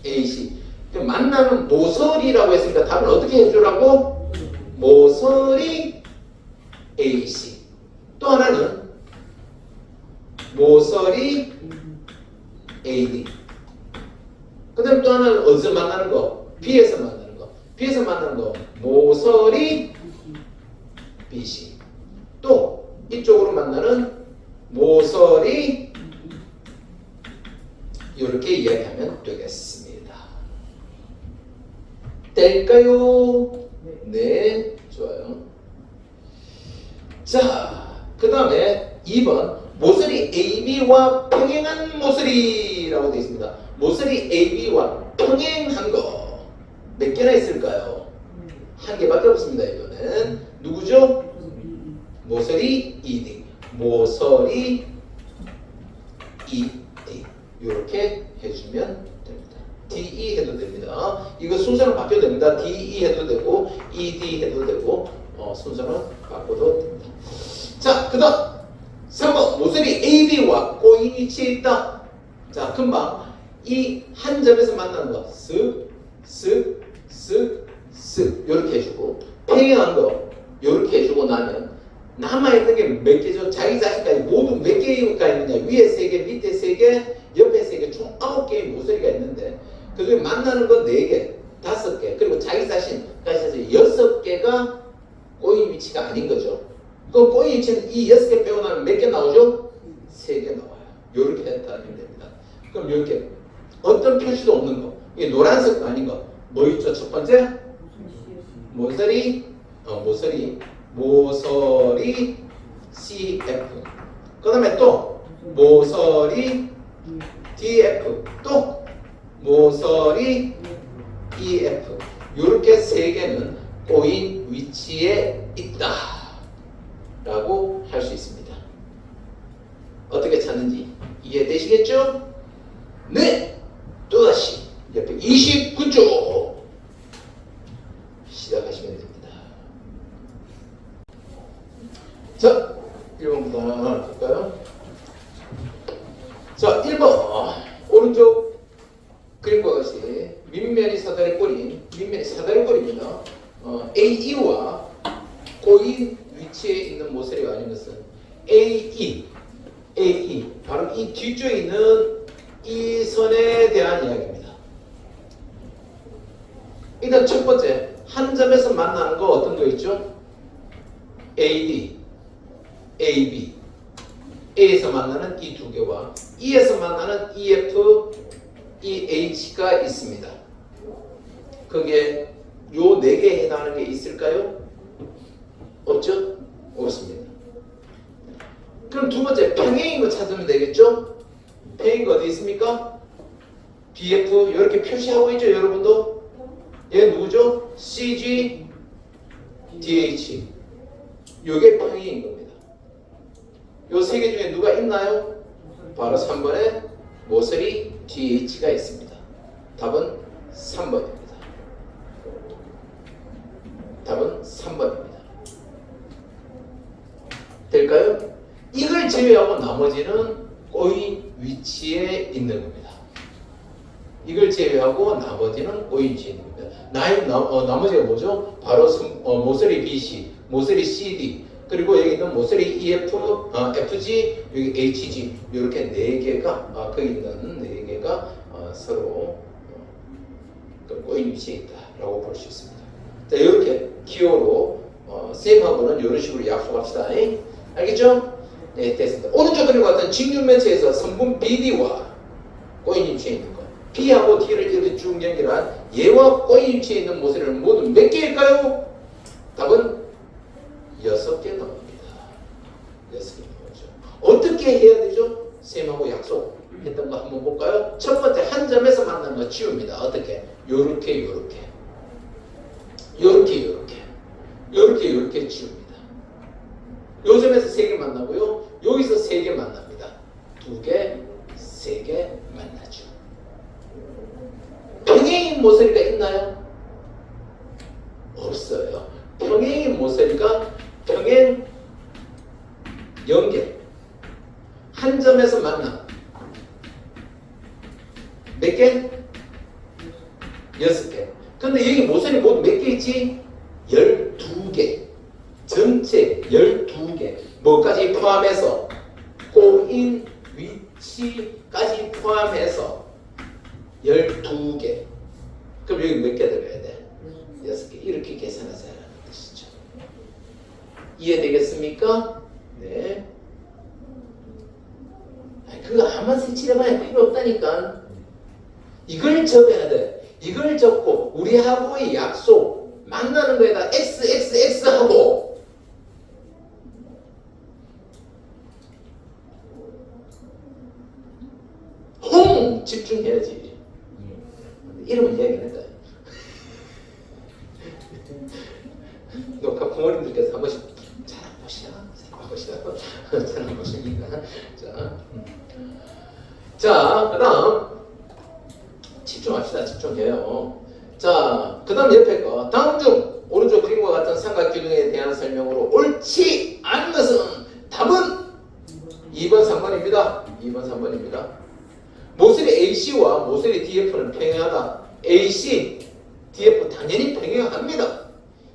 AC. 만나는 모서리라고 했으니까 답을 어떻게 해주라고? 모서리 AC. 또 하나는 모서리 AD. 그 다음에 또 하나는 어디서 만나는 거? B에서 만나는 거. B에서 만나는 거 모서리 BC. 또 이쪽으로 만나는 모서리 이렇게 이야기하면 되겠습니다. 될까요? 네, 좋아요. 자, 그 다음에 2번 모서리 AB와 평행한 모서리라고 되어 있습니다. 모서리 AB와 평행한 거 몇 개나 있을까요? 한 개밖에 없습니다. 이거는 누구죠? 모서리 ED, 모서리 ED 이렇게 해주면 됩니다. DE 해도 됩니다. 이거 순서는 바뀌어도 됩니다. DE 해도 되고 ED 해도 되고 순서는 바꿔도 됩니다. 자, 그 다음 3번 모서리 AB와 꼬인 위치에 있다. 자, 금방 이 한 점에서 만나는 거 쓱 이렇게 해주고 평행한 거 이렇게 해주고 나면 남아있는 게 몇 개죠? 자기 자신까지 모두 몇 개가 있느냐? 위에 3개, 밑에 3개, 옆에 3개, 총 9개의 모서리가 있는데 그 중에 만나는 건 4개, 5개, 그리고 자기 자신까지 해서 6개가 꼬인 위치가 아닌 거죠. 그 꼬인 위치는 이 6개 빼고 나면 몇 개 나오죠? 3개 나와요. 이렇게 했다면 됩니다. 그럼 이렇게 어떤 표시도 없는 거, 이게 노란색도 아닌 거, 뭐 있죠? 첫 번째 모서리 CF. 그 다음에 또 모서리 DF, 또 모서리 EF. 이렇게 3개는 꼬인 위치에 있다 라고 할 수 있습니다. 어떻게 찾는지 이해되시겠죠? 네! 또다시 옆에 29쪽 시작하시면 됩니다. 자, 1번부터 하나 볼까요? 자, 1번 오른쪽 그림과 같이 밑면이 사다리 꼬리입니다. AE와 꼬인 위치에 있는 모서리가 아닌 것은 AE 바로 이 뒤쪽에 있는 이 선에 대한 이야기입니다. 일단 첫 번째 한 점에서 만나는 거 어떤 거 있죠? AD, AB, A에서 만나는 이 2개와 E에서 만나는 EF, EH가 있습니다. 그게 요 4개에 해당하는 게 있을까요? 없죠? 없습니다. 그럼 두 번째 평행인 거 찾으면 되겠죠? 평행인 거 어디 있습니까? BF 이렇게 표시하고 있죠, 여러분도? 얘 누구죠? CG, DH. 요게 평행인 겁니다. 요 3개 중에 누가 있나요? 바로 3번에 모서리 DH가 있습니다. 답은 3번입니다. 답은 3번입니다. 될까요? 이걸 제외하고 나머지는 꼬인 위치에 있는 겁니다. 이걸 제외하고 나머지는 꼬인 위치에 있는 겁니다. 나머지가 뭐죠? 바로 모서리 BC, 모서리 CD, 그리고 여기 있는 모서리 EF, FG, 여기 HG 이렇게 네 개가 거기 있는 네 개가 서로 꼬인 위치에 있다라고 볼 수 있습니다. 자, 이렇게 기호로 쌤하고는 이런 식으로 약속합시다. 알겠죠? 네, 됐습니다. 오른쪽 그림 같은 직육면체에서 성분 BD와 꼬인 위치에 있는 것, B하고 D를 이렇게 쭉 연결한 얘와 꼬인 위치에 있는 모서리는 모두 몇 개일까요? 답은 6개 나옵니다. 6개 나오죠. 어떻게 해야 되죠? 쌤하고 약속했던 거 한번 볼까요? 첫 번째 한 점에서 만난 거 지웁니다. 어떻게? 요렇게 지웁니다. 요 점에서 3개 만나고요. 여기서 3개 만납니다. 2개, 3개 만나죠. 평행인 모서리가 있나요? 없어요. 평행인 모서리가 평행 연결 한 점에서 만남 몇 개? 6개. 근데 여기 모서리 모두 몇 개 있지? 12개. 전체 12개. 뭐까지 포함해서? 꼬인 위치까지 포함해서 12개. 그럼 여기 몇 개 들어가야 돼? 6개. 이렇게 계산하자라는 뜻이죠. 이해되겠습니까? 네. 그거 아무 색칠해봐야 필요 없다니까. 이걸 적어야 돼. 이걸 적고 우리하고의 약속 만나는 거에다 XXX 하고 홍 집중해야지. 이름은 이야기 안 했다. 녹화 부모님들께서 한 번씩 잘 안 보시니까. 자, 그 다음 집중합시다. 집중해요. 자, 그 다음 옆에 거. 다음 중 오른쪽 그림과 같은 삼각균형에 대한 설명으로 옳지 않은 것은 답은 2번, 3번입니다. 2번, 3번입니다. 모서리 AC와 모서리 DF는 평행하다. AC, DF 당연히 평행합니다.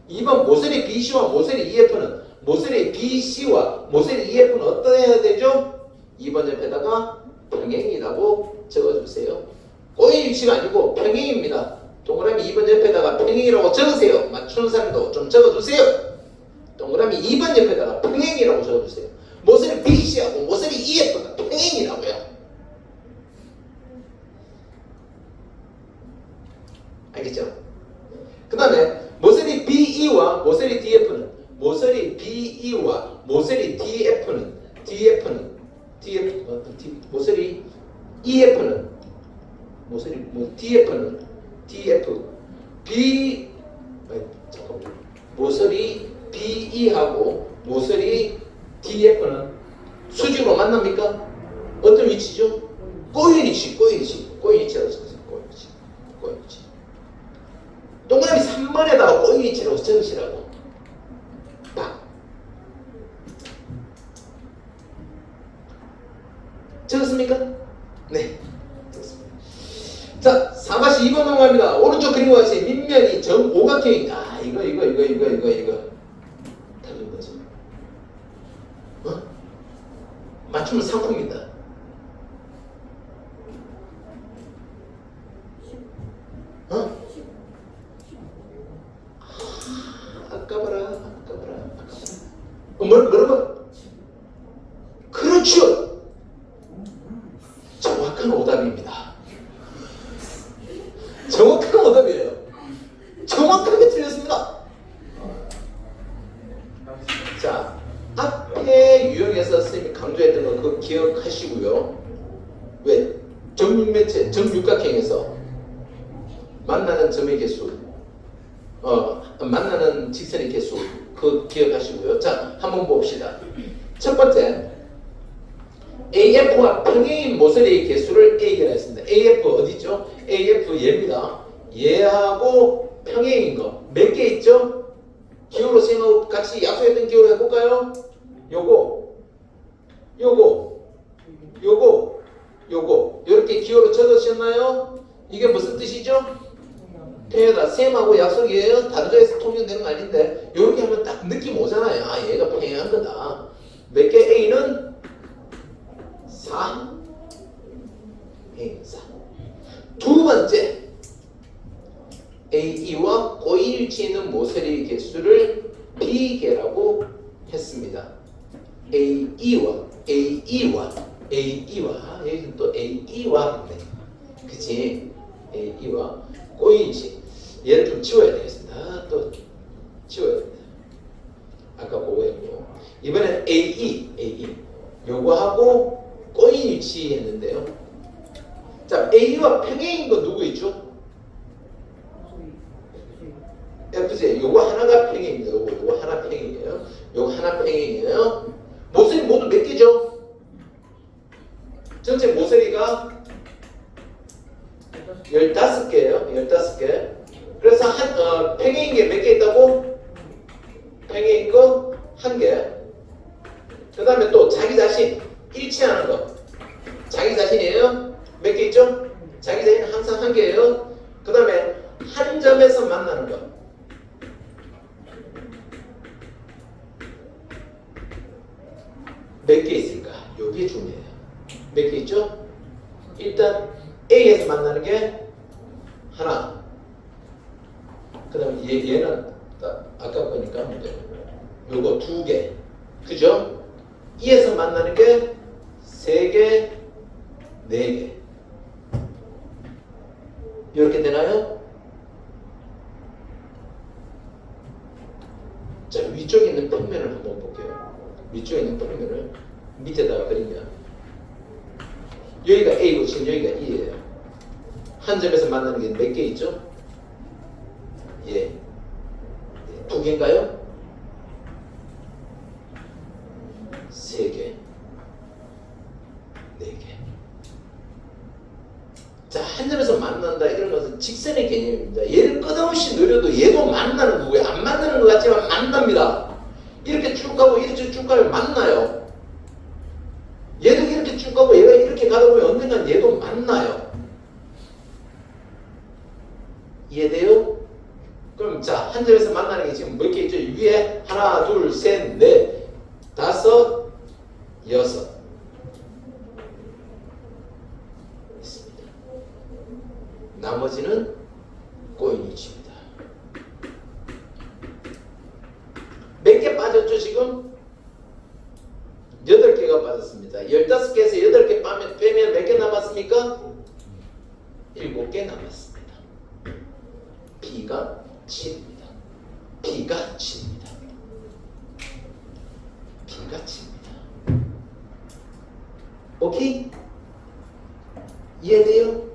2번 모서리 BC와 모서리 EF는 모서리 BC와 모서리 EF는 어떠해야 되죠? 2번 옆에다가 평행이라고 적어주세요. 꼬인 위치가 아니고 평행입니다. 동그라미 2번 옆에다가 평행이라고 적으세요. 맞추는 사람도 좀 적어주세요. 동그라미 2번 옆에다가 평행이라고 적어주세요. 모서리 BC하고 모서리 EF가 평행이라고요. 알겠죠? 그 다음에 모서리 BE와 모서리 DF는 모서리 BE와 모서리 모서리 EF는 모서리 BE하고 모서리 DF는 수직으로 만납니까? 어떤 위치죠? 꼬인 위치라고 적으세요. 꼬인 위치. 동그라미 3번에다가 꼬인 위치라고 적으시라고. 적었습니까? 네. 적었습니다. 자, 4-2번 넘어갑니다. 오른쪽 그림과 같이 밑면이 정오각형이 이거 다른 거죠. 맞추면 상품입니다. 아까봐라. 뭐라고? 그렇죠. 정확한 오답입니다. 정확한 오답이에요. 정확하게 틀렸습니다. 자, 앞에 유형에서 선생님이 강조했던 거 그거 기억하시고요. 왜? 정육면체, 정육각형에서 만나는 점의 개수, 만나는 직선의 개수, 그거 기억하시고요. 자, 한번 봅시다. 첫 번째, AF와 평행인 모서리의 개수를 A라 했습니다. AF 어디죠? AF 얘입니다. 얘하고 평행인 거 몇 개 있죠? 기호로 쌤하고 같이 약속했던 기호로 해볼까요? 요거 이렇게 기호로 적으셨나요? 이게 무슨 뜻이죠? 평행하다. 쌤하고 약속이에요. 다른 쪽에서 통용되는 거 아닌데 이렇게 하면 딱 느낌 오잖아요. 얘가 평행한 거다. 몇 개? A는 4. A는 4. 두 번째, AE와 꼬일치 있는 모서리 개수를 B개라고 했습니다. AE와 여기 또 AE와 네. 그치? AE와 꼬일치 얘를 좀 지워야 되겠습니다. 또 지워야 됩니다. 아까 그거 했고 이번엔 AE 요거하고 꼬일치 했는데요. 자, A와 평행인 거 누구 있죠? FJ. 요거 하나가 평행입니다. 요거 하나 평행이에요. 요거 하나 평행이에요. 모서리 모두 몇 개죠? 전체 모서리가 15개예요. 15개. 그래서 평행인 게 몇 개 있다고? 평행인 거 1개. 그 다음에 또 자기 자신 일치하는 거. 자기 자신이에요. 몇 개 있죠? 자기 자신은 항상 1개예요. 그 다음에 한 점에서 만나는 거. 몇 개 있을까? 요게 중요해요. 몇 개 있죠? 일단 A에서 만나는 게 하나. 그 다음에 얘는 아까 거니까 요거 2개. 그죠? E에서 만나는 게 3개, 4개. 이렇게 되나요? 자, 위쪽에 있는 평면을 한번 볼게요. 위쪽에 있는 평면을 밑에다가 그리면 여기가 A고 지금 여기가 E예요. 한 점에서 만나는 게 몇 개 있죠? 예. 2개인가요? 3개. 4개. 자, 한 점에서 만난다 이런 것은 직선의 개념입니다. 얘를 끝없이 노려도 얘도 만나는 거고요. 안 만나는 것 같지만 만납니다. 이렇게 쭉 가고 이렇게 쭉 가면 만나요. 얘도 이렇게 쭉 가고 얘가 이렇게 가다 보면 언젠간 얘도 만나요. 이해돼요? 그럼 자, 한 점에서 만나는 게 지금 몇 개 있죠? 위에 하나, 둘, 셋, 넷, 다섯, 여섯 있습니다. 나머지는 꼬인 위치입니다. 몇 개 빠졌죠 지금? 8개가 빠졌습니다. 15개에서 8개 빼면 몇 개 남았습니까? 7개 남았습니다. B가 7입니다. B가 7입니다. B가 7입니다. 오케이? 이해돼요?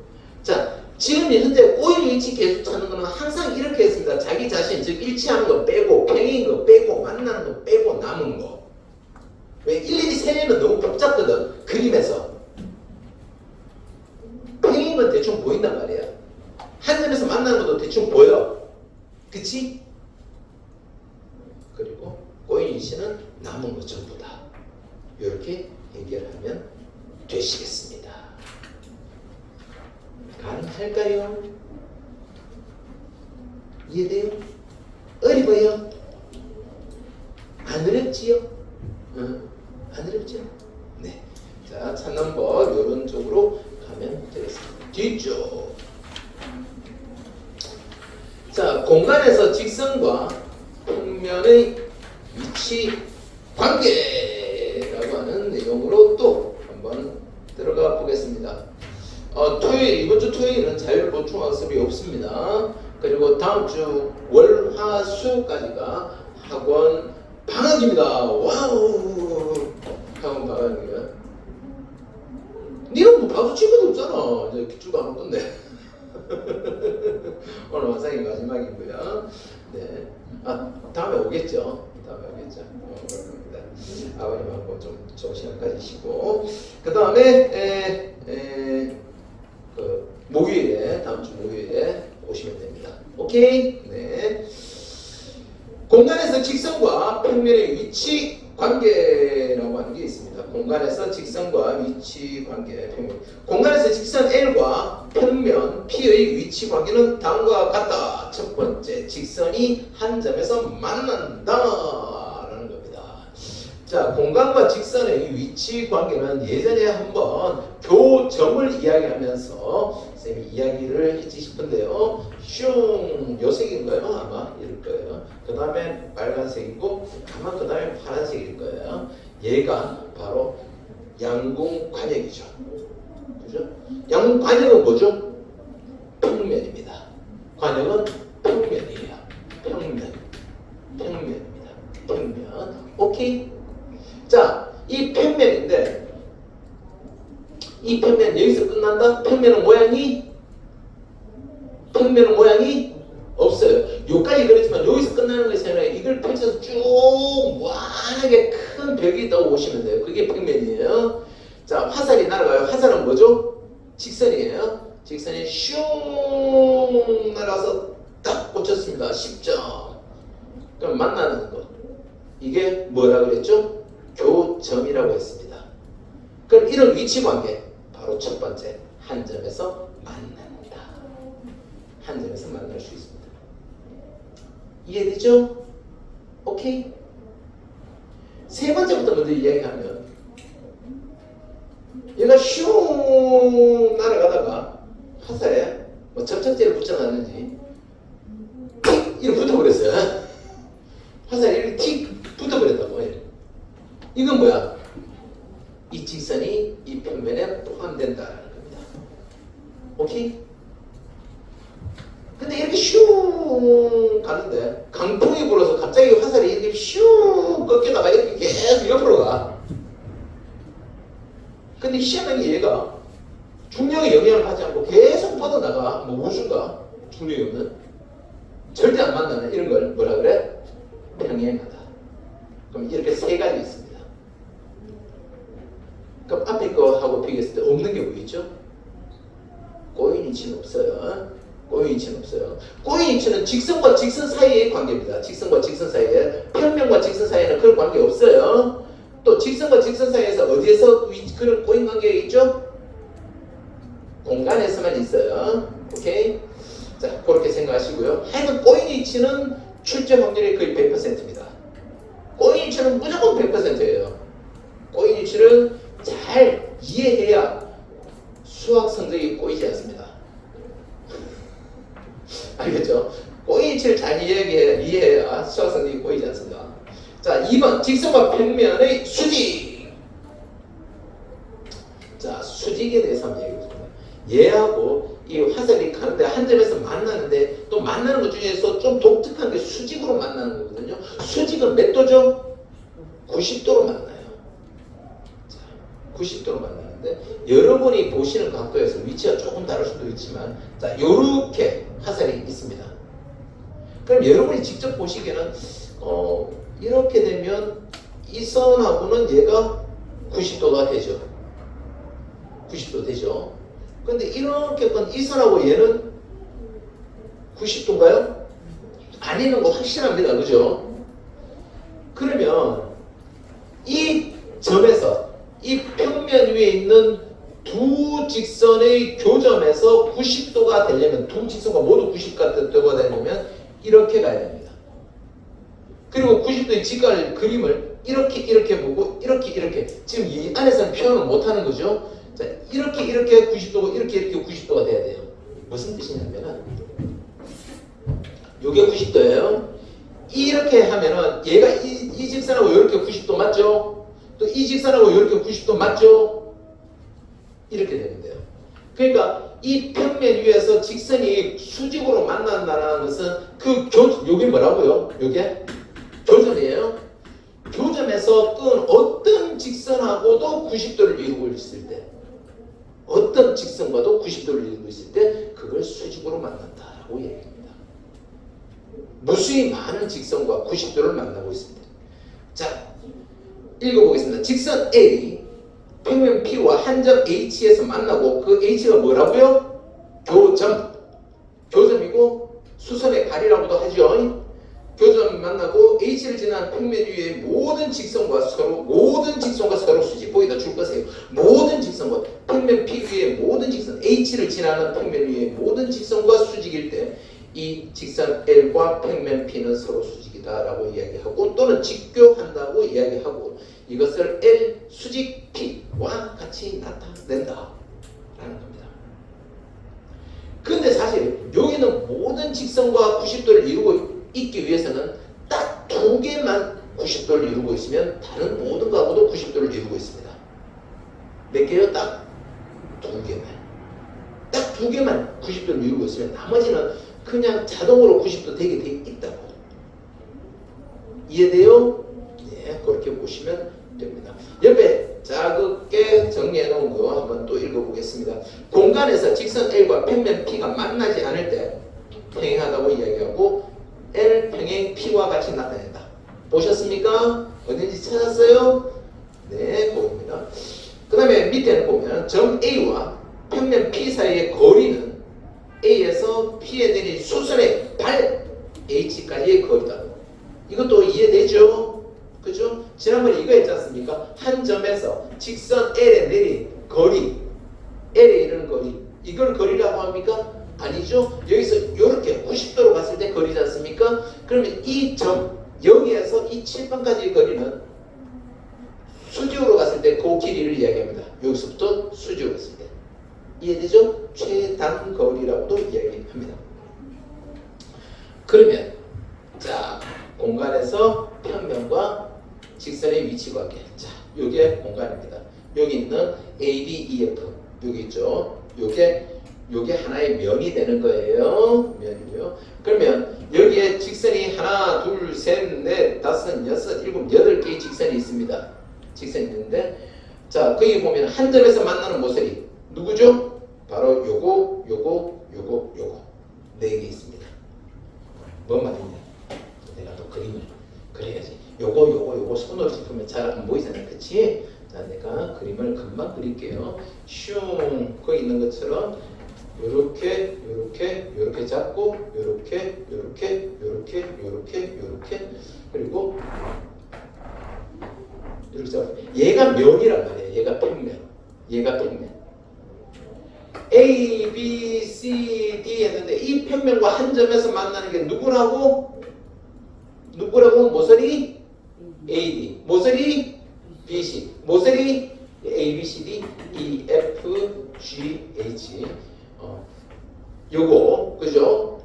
자, 지금 현재 꼬일 위치 계속 찾는 거는 항상 이렇게 했습니다. 자기 자신, 즉 일치하는 거 빼고 평행인 거 빼고 만나는 거 빼고 남은 거. 왜 일일이 세려면 너무 복잡거든. 그림에서. 평행인 건 대충 보인단 말이야. 한 점에서 만나는 것도 대충 보여. 그치? 그리고 꼬일 위치는 남은 거 전부 다. 이렇게 해결하면 되시겠습니다. 가능할까요? 이해돼요? 어려워요? 안 어렵지요? 안 어렵죠? 네. 자, 찾는 법 이런 쪽으로 가면 되겠습니다. 뒤쪽. 자, 공간에서 직선과 평면의 위치 관계라고 하는 내용으로 또 한번 들어가 보겠습니다. 토요일, 이번 주 토요일은 자율보충 학습이 없습니다. 그리고 다음 주 월, 화, 수까지가 학원 방학입니다. 와우! 학원 방학이야. 니는 뭐 봐도 친구도 없잖아. 이제 기출도 안 오던데. 오늘 영상이 마지막이고요. 네. 다음에 오겠죠. 다음에 오겠죠. 올 겁니다. 아버님하고 좀 좋은 시간 가지시고. 그 다음에, 목요일에, 다음 주 목요일에 오시면 됩니다. 오케이? 네. 공간에서 직선과 평면의 위치 관계라고 하는 게 있습니다. 공간에서 직선과 위치 관계, 평면. 공간에서 직선 L과 평면 P의 위치 관계는 다음과 같다. 첫 번째, 직선이 한 점에서 만난다 라는 겁니다. 자, 공간과 직선의 위치 관계는 예전에 한번 교점을 이야기하면서 쌤이 이야기를 했지 싶은데요. 슝, 요 색인가요? 아마 이럴 거예요. 그 다음에 빨간색이고 아마 그 다음에 파란색일 거예요. 얘가 바로 양궁관역이죠. 그죠? 양궁관역은 뭐죠? 평면입니다. 관역은 평면이에요. 평면입니다. 평면. 오케이? 자, 이 평면인데 이 평면 여기서 끝난다? 평면은 모양이 없어요. 여기까지 그랬지만 여기서 끝나는 것이 아니라 이걸 펼쳐서 쭉 무한하게 큰 벽이 있다고 보시면 돼요. 그게 평면이에요. 자, 화살이 날아가요. 화살은 뭐죠? 직선이에요. 직선이 슝 날아가서 딱 꽂혔습니다. 10점. 그럼 만나는 것. 이게 뭐라 그랬죠? 교점이라고 했습니다. 그럼 이런 위치 관계 바로 첫 번째 한 점에서 만난다. 한 점에서 만날 수 있습니다. 이해되죠? 오케이? 세 번째부터 먼저 이야기하면 얘가 슝 날아가다가 화살에 뭐 접착제를 붙여놨는지 틱! 이렇게 붙어버렸어요. 화살이 이렇게 틱! 붙어버렸다고 해요. 이건 뭐야? 이 직선이 이 평면에 포함된다는 겁니다. 오케이? 근데 이렇게 슝 가는데 강풍이 불어서 갑자기 화살이 이렇게 슝 꺾이다가 이렇게 계속 옆으로 가. 근데 희한하게 얘가 중력에 영향을 받지 않고 계속 뻗어나가. 뭐 우주가 중력이 없는 절대 안 만나는 이런 걸 뭐라 그래? 평행하다. 그럼 이렇게 세 가지 있습니다. 그럼 앞에 거하고 비교했을 때 없는 게 뭐 있죠? 꼬인 위치는 없어요. 꼬인 위치는 없어요. 꼬인 위치는 직선과 직선 사이의 관계입니다. 직선과 직선 사이에. 평면과 직선 사이에는 그런 관계 없어요. 또 직선과 직선 사이에서 어디에서 그런 꼬인 관계가 있죠? 공간에서만 있어요. 오케이? 자, 그렇게 생각하시고요. 하여튼 꼬인 위치는 출제 확률이 거의 100%입니다. 꼬인 위치는 무조건 100%예요. 꼬인 위치를 잘 이해해야 수학 성적이 꼬이지 않습니다. 알겠죠? 꼬인 위치를 잘 이해해야 수학 성적이 꼬이지 않습니다. 자, 2번 직선과 평면의 수직. 자, 수직에 대해서 한번 얘기해보겠습니다. 얘하고 이 화살이 가는데 한 점에서 만나는데 또 만나는 것 중에서 좀 독특한 게 수직으로 만나는 거거든요. 수직은 몇 도죠? 90도로 만나요. 자, 90도로 만나는데 여러분이 보시는 각도에서 위치가 조금 다를 수도 있지만 자, 요렇게 화살이 있습니다. 그럼 여러분이 직접 보시기에는 이렇게 되면 이 선하고는 얘가 90도가 되죠. 90도 되죠. 근데 이렇게 이 선하고 얘는 90도인가요? 아니는 거 확실합니다. 그죠? 그러면 이 점에서 이 평면 위에 있는 두 직선의 교점에서 90도가 되려면 두 직선과 모두 90도가 되려면 이렇게 가야 됩니다. 그리고 90도의 직각을 그림을 이렇게 보고 이렇게 지금 이 안에서는 표현을 못하는 거죠. 자, 이렇게 90도고 이렇게 90도가 돼야 돼요. 무슨 뜻이냐면은 요게 90도예요. 이렇게 하면은 얘가 이 직선하고 이렇게 90도 맞죠? 또 이 직선하고 이렇게 90도 맞죠? 이렇게 되는 돼요. 그러니까 이 평면 위에서 직선이 수직으로 만난다는 것은 요게 뭐라고요? 요게 교점이에요. 교점에서 끈 어떤 직선하고도 90도를 이루고 있을 때 어떤 직선과도 90도를 이루고 있을 때 그걸 수직으로 만난다라고 얘기합니다. 무수히 많은 직선과 90도를 만나고 있습니다. 자, 읽어보겠습니다. 직선 A, 평면 P와 한 점 H에서 만나고 그 H가 뭐라고요? 교점이고 수선의 가리라고도 하죠. 교점 만나고 H를 지난 평면 위의 모든 직선과 서로 수직 보이다 줄 것이에요. 모든 직선과 평면 P 위의 모든 직선 H를 지나는 평면 위의 모든 직선과 수직일 때 이 직선 L과 평면 P는 서로 수직이다 라고 이야기하고 또는 직교한다고 이야기하고 이것을 L 수직 P와 같이 나타낸다 라는 겁니다. 근데 사실 여기는 모든 직선과 90도를 이루고 있기 위해서는 딱 두 개만 90도를 이루고 있으면 다른 모든 거하고도 90도를 이루고 있습니다. 몇 개요? 딱 두 개만. 딱 두 개만 90도를 이루고 있으면 나머지는 그냥 자동으로 90도 되게 돼 있다고. 이해돼요? 네, 그렇게 보시면 됩니다. 옆에 작게 정리해 놓은 거 한번 또 읽어보겠습니다. 공간에서 직선 L과 평면 P가 만나지 않을 때 평행하다고 이야기하고 L 평행 P와 같이 나타낸다. 보셨습니까? 어딘지 찾았어요? 네, 보입니다. 그 다음에 밑에는 보면 점 A와 평면 P 사이의 거리는 A에서 P에 내린 수선의 발 H까지의 거리다. 이것도 이해되죠? 그죠? 지난번에 이거 했지 않습니까? 한 점에서 직선 L에 내린 거리, L에 이르는 거리, 이걸 거리라고 합니까? 아니죠? 여기서 이렇게 90도로 갔을 때 거리지 않습니까? 그러면 이 점, 여기에서 이 칠판까지의 거리는 수직으로 갔을 때 그 길이를 이야기합니다. 여기서부터 수직으로 갔을 때. 이해되죠? 최단 거리라고도 이야기합니다. 그러면 자, 공간에서 평면과 직선의 위치 관계. 자, 요게 공간입니다. 여기 있는 A, B, E, F. 여기 있죠? 요게 하나의 면이 되는 거예요. 면이고요. 그러면 여기에 직선이 하나, 둘, 셋, 넷, 다섯, 여섯, 일곱, 여덟 개의 직선이 있습니다. 직선이 있는데, 자, 거기 보면 한 점에서 만나는 모서리 누구죠? 바로 요거, 요거, 요거, 요거 네 개 있습니다. 뭔 말이냐? 내가 또 그림을 그려야지. 요거 손으로 짚으면 잘 안 보이잖아요, 그치? 자, 내가 그림을 금방 그릴게요. 슝, 거기 있는 것처럼 요렇게 잡고 요렇게 그리고 이렇게 잡고 얘가 면이란 말이에요. 얘가 평면. A, B, C, D 했는데 이 평면과 한 점에서 만나는 게 누구라고? 모서리 AD, 모서리 BC, 모서리 ABCD, E, F, G, H. 요거 그죠?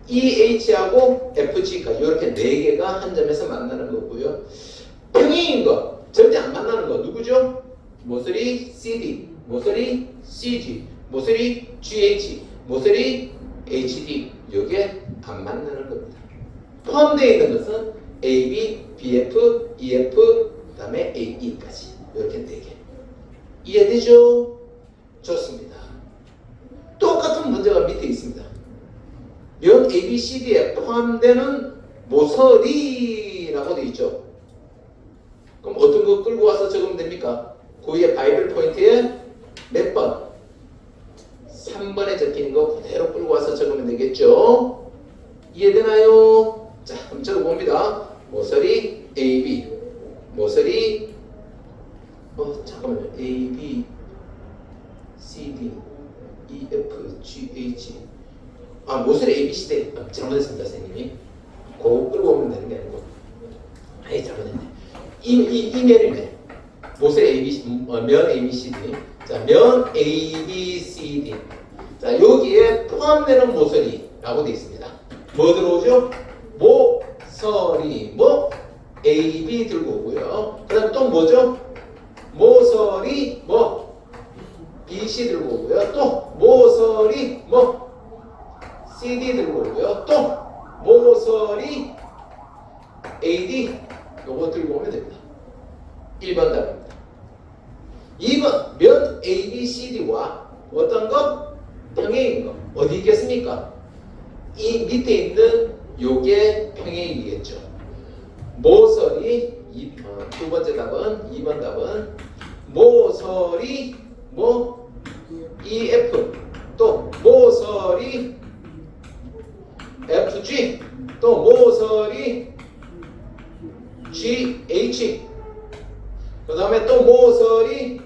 EH하고 FG가 이렇게 네 개가 한 점에서 만나는 거고요. 평행인 거 절대 안 만나는 거 누구죠? 모서리 CD, 모서리 CG, 모서리 GH, 모서리 HD. 요게 안 만나는 겁니다. 포함되어 있는 것은 AB, BF, EF, 그 다음에 AE까지 이렇게 네 개. 이해되죠? 좋습니다. 똑같은 문제가 밑에 있습니다. 면 ABCD에 포함되는 모서리라고 되어 있죠. 그럼 어떤 거 끌고 와서 적으면 됩니까? 그 위에 바이블 포인트에 몇 번? 3번에 적히는 거 그대로 끌고 와서 적으면 되겠죠. 이해되나요? 자, 그럼 적어봅니다. 모서리 AB, 모서리 잠깐만요. AB, CD, EF, GH. 모서리 ABCD 잘못했습니다, 선생님이. 그거 끌고 오면 되는 게 아니고. 아예 잘못했네. 이 면이네. 모서리 ABC, 면 ABCD. 자, 면 ABCD. 자, 여기에 포함되는 모서리라고 되어 있습니다. 뭐 들어오죠? 모서리, AB 들고 오고요. 그 다음 또 뭐죠? 모서리, BC 들고 오고요. 또 모서리, CD 들고 오고요. 또 모서리, AD 요거 들고 오면 됩니다. 1번 답입니다. 2번 면 ABCD와 어떤 것? 평행인 것. 어디 있겠습니까? 이 밑에 있는 요게 평행이겠죠. 모서리 두 번째 답은 2번 답은 모서리 EF 또 모서리 FG 또 모서리 GH 그 다음에 또 모서리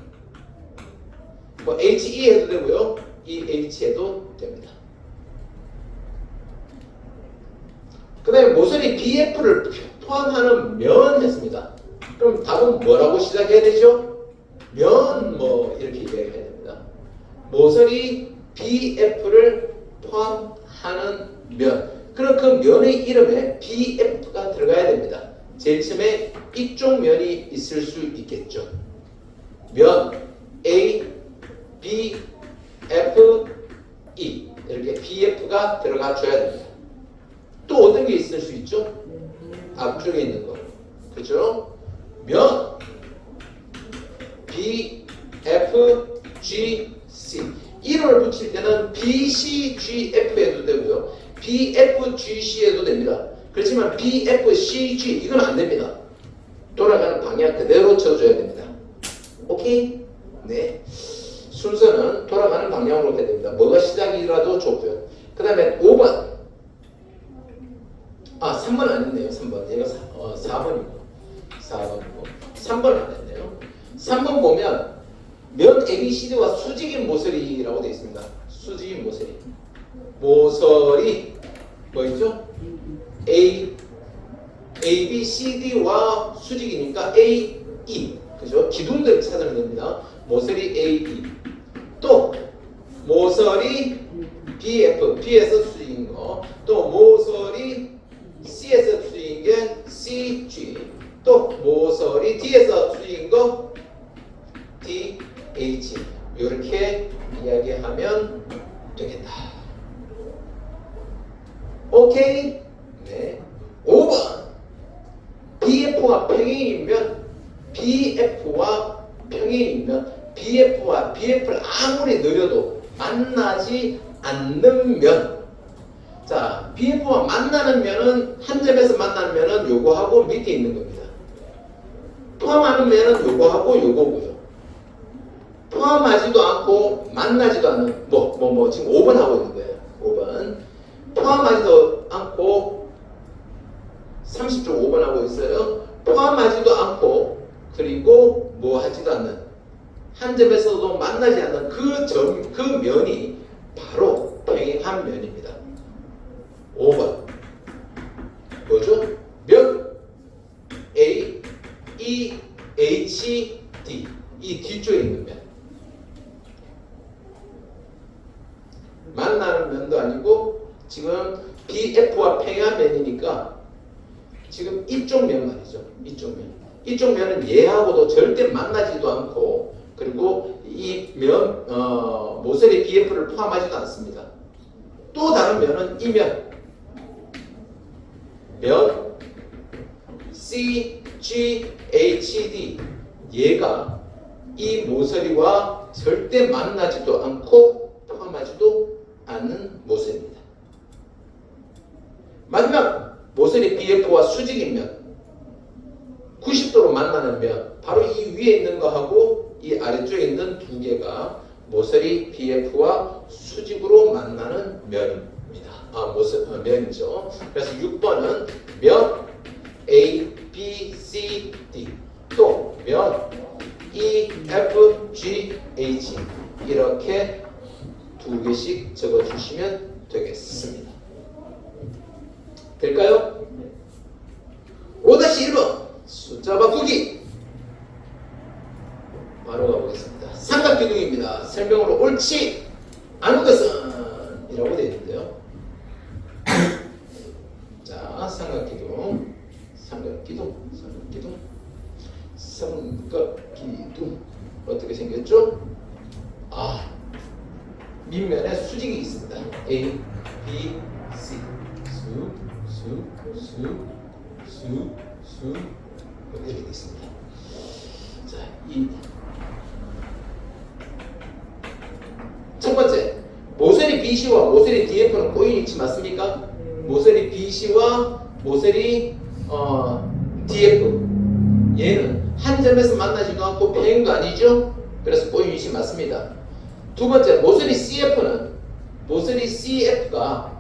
HE 해도 되고요. EH 해도 됩니다. 그 다음에 모서리 BF를 포함하는 면 했습니다. 그럼 답은 뭐라고 시작해야 되죠? 면 뭐 이렇게 얘기해야 됩니다. 모서리 BF를 포함하는 면. 그럼 그 면의 이름에 BF가 들어가야 됩니다. 제일 처음에 이쪽 면이 있을 수 있겠죠. 면 A, B, F, E 이렇게 BF가 들어가 줘야 됩니다. 또 어떤 게 있을 수 있죠? 앞쪽에 있는 거. 그죠? 면 B, F, G, C 이름을 붙일 때는 B, C, G, F 해도 되고요. B, F, G, C 해도 됩니다. 그렇지만 B, F, C, G 이건 안 됩니다. 돌아가는 방향 그대로 쳐줘야 됩니다. 오케이? 네. 순서는 돌아가는 방향으로 해야 됩니다. 뭐가 시작이라도 좋고요. 그 다음에 5번. 3번 안 했네요. 3번. 얘가 4번이고. 3번 안 했네요. 3번 보면 면 ABCD와 수직인 모서리라고 되어 있습니다. 수직인 모서리. 모서리 뭐 있죠? ABCD와 수직이니까 AE. 그죠? 기둥들 찾으면 됩니다. 모서리 AE. 또 모서리 BF, B에서 수직인 거. 또 모서리 C에서 수직인 게 CG. 또 모서리 D에서 수직인 거 DH. 이렇게 이야기하면 되겠다. 오케이? 네. 5번. BF와 평행이면 BF와 BF를 아무리 느려도 만나지 않는 면. 자, BF와 만나는 면은 한 점에서 만나는 면은 요거하고 밑에 있는 겁니다. 포함하는 면은 요거하고 요거고요. 포함하지도 않고 만나지도 않는 지금 5번 하고 있는 거예요. 5번. 포함하지도 않고 30쪽 5번 하고 있어요. 포함하지도 않고 그리고 뭐 하지도 않는 한 점에서도 만나지 않는 그 면이 바로 평행한 면입니다. 5번 뭐죠? 면 A, E, H, D 이 뒤쪽에 있는 면 만나는 면도 아니고 지금 BF와 평행한 면이니까 지금 이쪽 면 말이죠. 이쪽 면. 이쪽 면은 얘하고도 절대 만나지도 않고 그리고 이 면 모서리 BF를 포함하지도 않습니다. 또 다른 면은 이 면 C, G, H, D 얘가 이 모서리와 절대 만나지도 않고 포함하지도 않는 모서리입니다. 마지막 모서리 BF와 수직인 면 90도로 만나는 면 바로 이 위에 있는 거하고 이 아래쪽에 있는 두 개가 모서리 BF와 수직으로 만나는 면입니다. 면이죠. 그래서 6번은 면 A, B, C, D 또 면 E, F, G, H 이렇게 두 개씩 적어주시면 되겠습니다. 될까요? 5-1번 숫자 바꾸기 바로 가보겠습니다. 삼각기둥입니다. 설명으로 옳지 않은 것은 이라고 되어 있는데요. 자, 삼각기둥 어떻게 생겼죠? 밑면에 수직이 있습니다. A, B, C 이렇게 되어 있습니다. 자, 첫 번째 모서리 BC와 모서리 DF는 꼬인 위치 맞습니까? 모서리 BC와 모서리 DF 얘는 한 점에서 만나지도 않고 평행도 아니죠? 그래서 꼬인 위치 맞습니다. 두 번째 모서리 CF가 모서리 CF가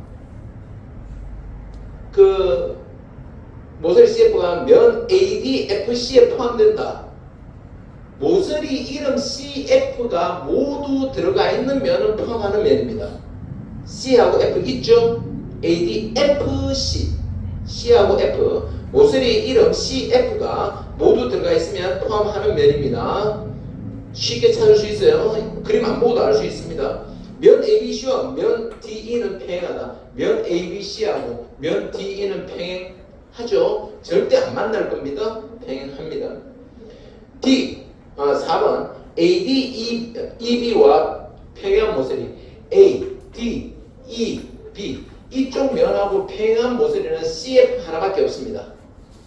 면 ADFC에 포함된다. 모서리 이름 CF가 모두 들어가 있는 면을 포함하는 면입니다. C하고 F 있죠? ADFC C하고 F 모서리 이름 CF가 모두 들어가 있으면 포함하는 면입니다. 쉽게 찾을 수 있어요. 그림 안 보고도 알 수 있습니다. 면 ABC와 면 DE는 평행하다. 면 ABC하고 면 DE는 평행하죠. 절대 안 만날 겁니다. 평행합니다. D 4번 AD EB와 평행한 모서리 A, D, E, B 이쪽 면하고 평행한 모서리는 CF 하나밖에 없습니다.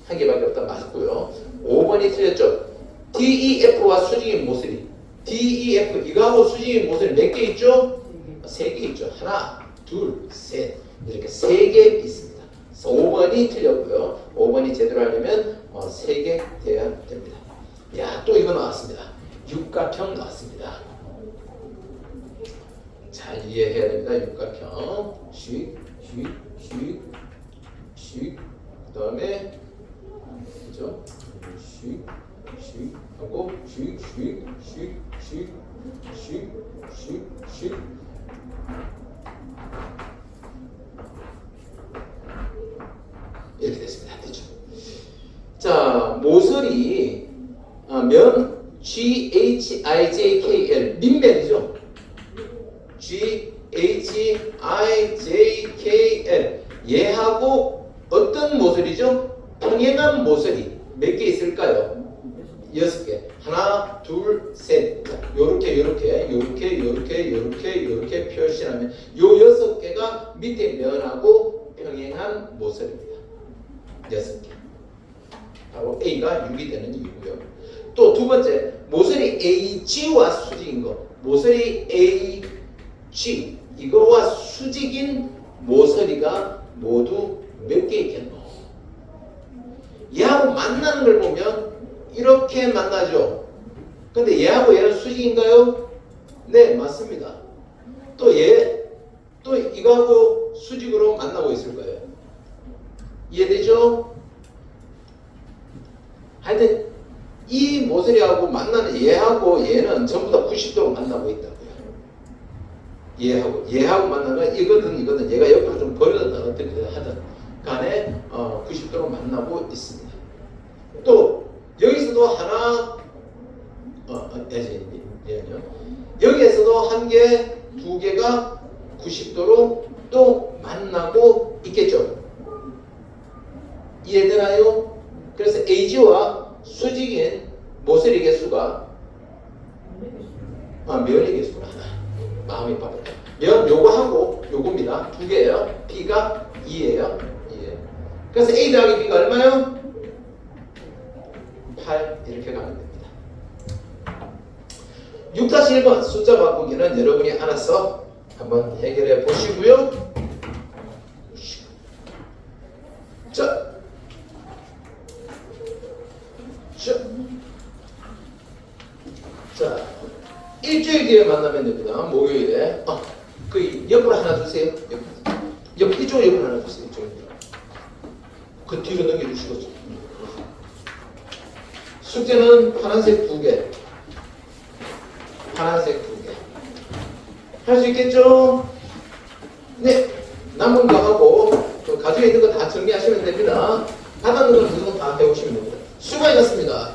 한 개밖에 없다 맞고요. 5번이 틀렸죠. DEF와 수직인 모서리 DEF 이거하고 수직인 모서리 몇 개 있죠? 3개 있죠. 하나, 둘, 셋 이렇게 3개 있습니다. 5번이 틀렸고요. 5번이 제대로 하려면 3개 돼야 됩니다. 야, 또 이거 나왔습니다. 육각형 나왔습니다. 잘 이해해야 됩니다. 육각형 슉, 슉, 슉, 슉 그 다음에 그죠? 슉, 슉 하고 슉, 슉, 슉, 슉, 슉, 슉, 슉 이렇게 됐습니다. 됐죠? 자, 모서리 면 GHIJKL 밑면이죠. GHIJKL 얘하고 어떤 모서리죠? 평행한 모서리 몇 개 있을까요? 6개. 하나, 둘, 셋. 요렇게 표시하면 요 6개가 밑에 면하고 평행한 모서리입니다. 6개. 바로 A가 6이 되는 이유고요. 또 두 번째, 모서리 AG와 수직인 거. 모서리 AG 이거와 수직인 모서리가 모두 몇 개 있겠노? 얘하고 만나는 걸 보면 이렇게 만나죠. 근데 얘하고 얘는 수직인가요? 네, 맞습니다. 또 이거하고 수직으로 만나고 있을 거예요. 이해되죠? 하여튼 이 모서리하고 만나는 얘하고 얘는 전부 다 90도로 만나고 있다고요. 얘하고 만나면 이거든 얘가 옆으로 좀 벌어졌다 어떻게 하든 간에 90도로 만나고 있습니다. 또 여기서도 하나 여기에서도 한 개, 두 개가 90도로 또 만나고 있겠죠. 이해되나요? 그래서 AG와 수직인 모서리 개수가 면의 개수가 하나. 마음이 바쁘다. 면 요거하고 요겁니다. 두 개예요. B가 2예요. 그래서 A 더하기 B가 얼마요? 8 이렇게 가면 됩니다. 6-1번 숫자 바꾸기는 여러분이 알아서 한번 해결해 보시고요. 자, 일주일 뒤에 만나면 됩니다. 목요일에. 그 옆으로 하나 주세요. 이쪽으로 옆으로 하나 주세요. 그 뒤로 넘겨주시고. 숙제는 파란색 2개. 파란색 2개. 할 수 있겠죠? 네. 남은 거 하고 가지고 있는 거 다 정리하시면 됩니다. 받았는 건 다 해오시면 됩니다. 수고하셨습니다.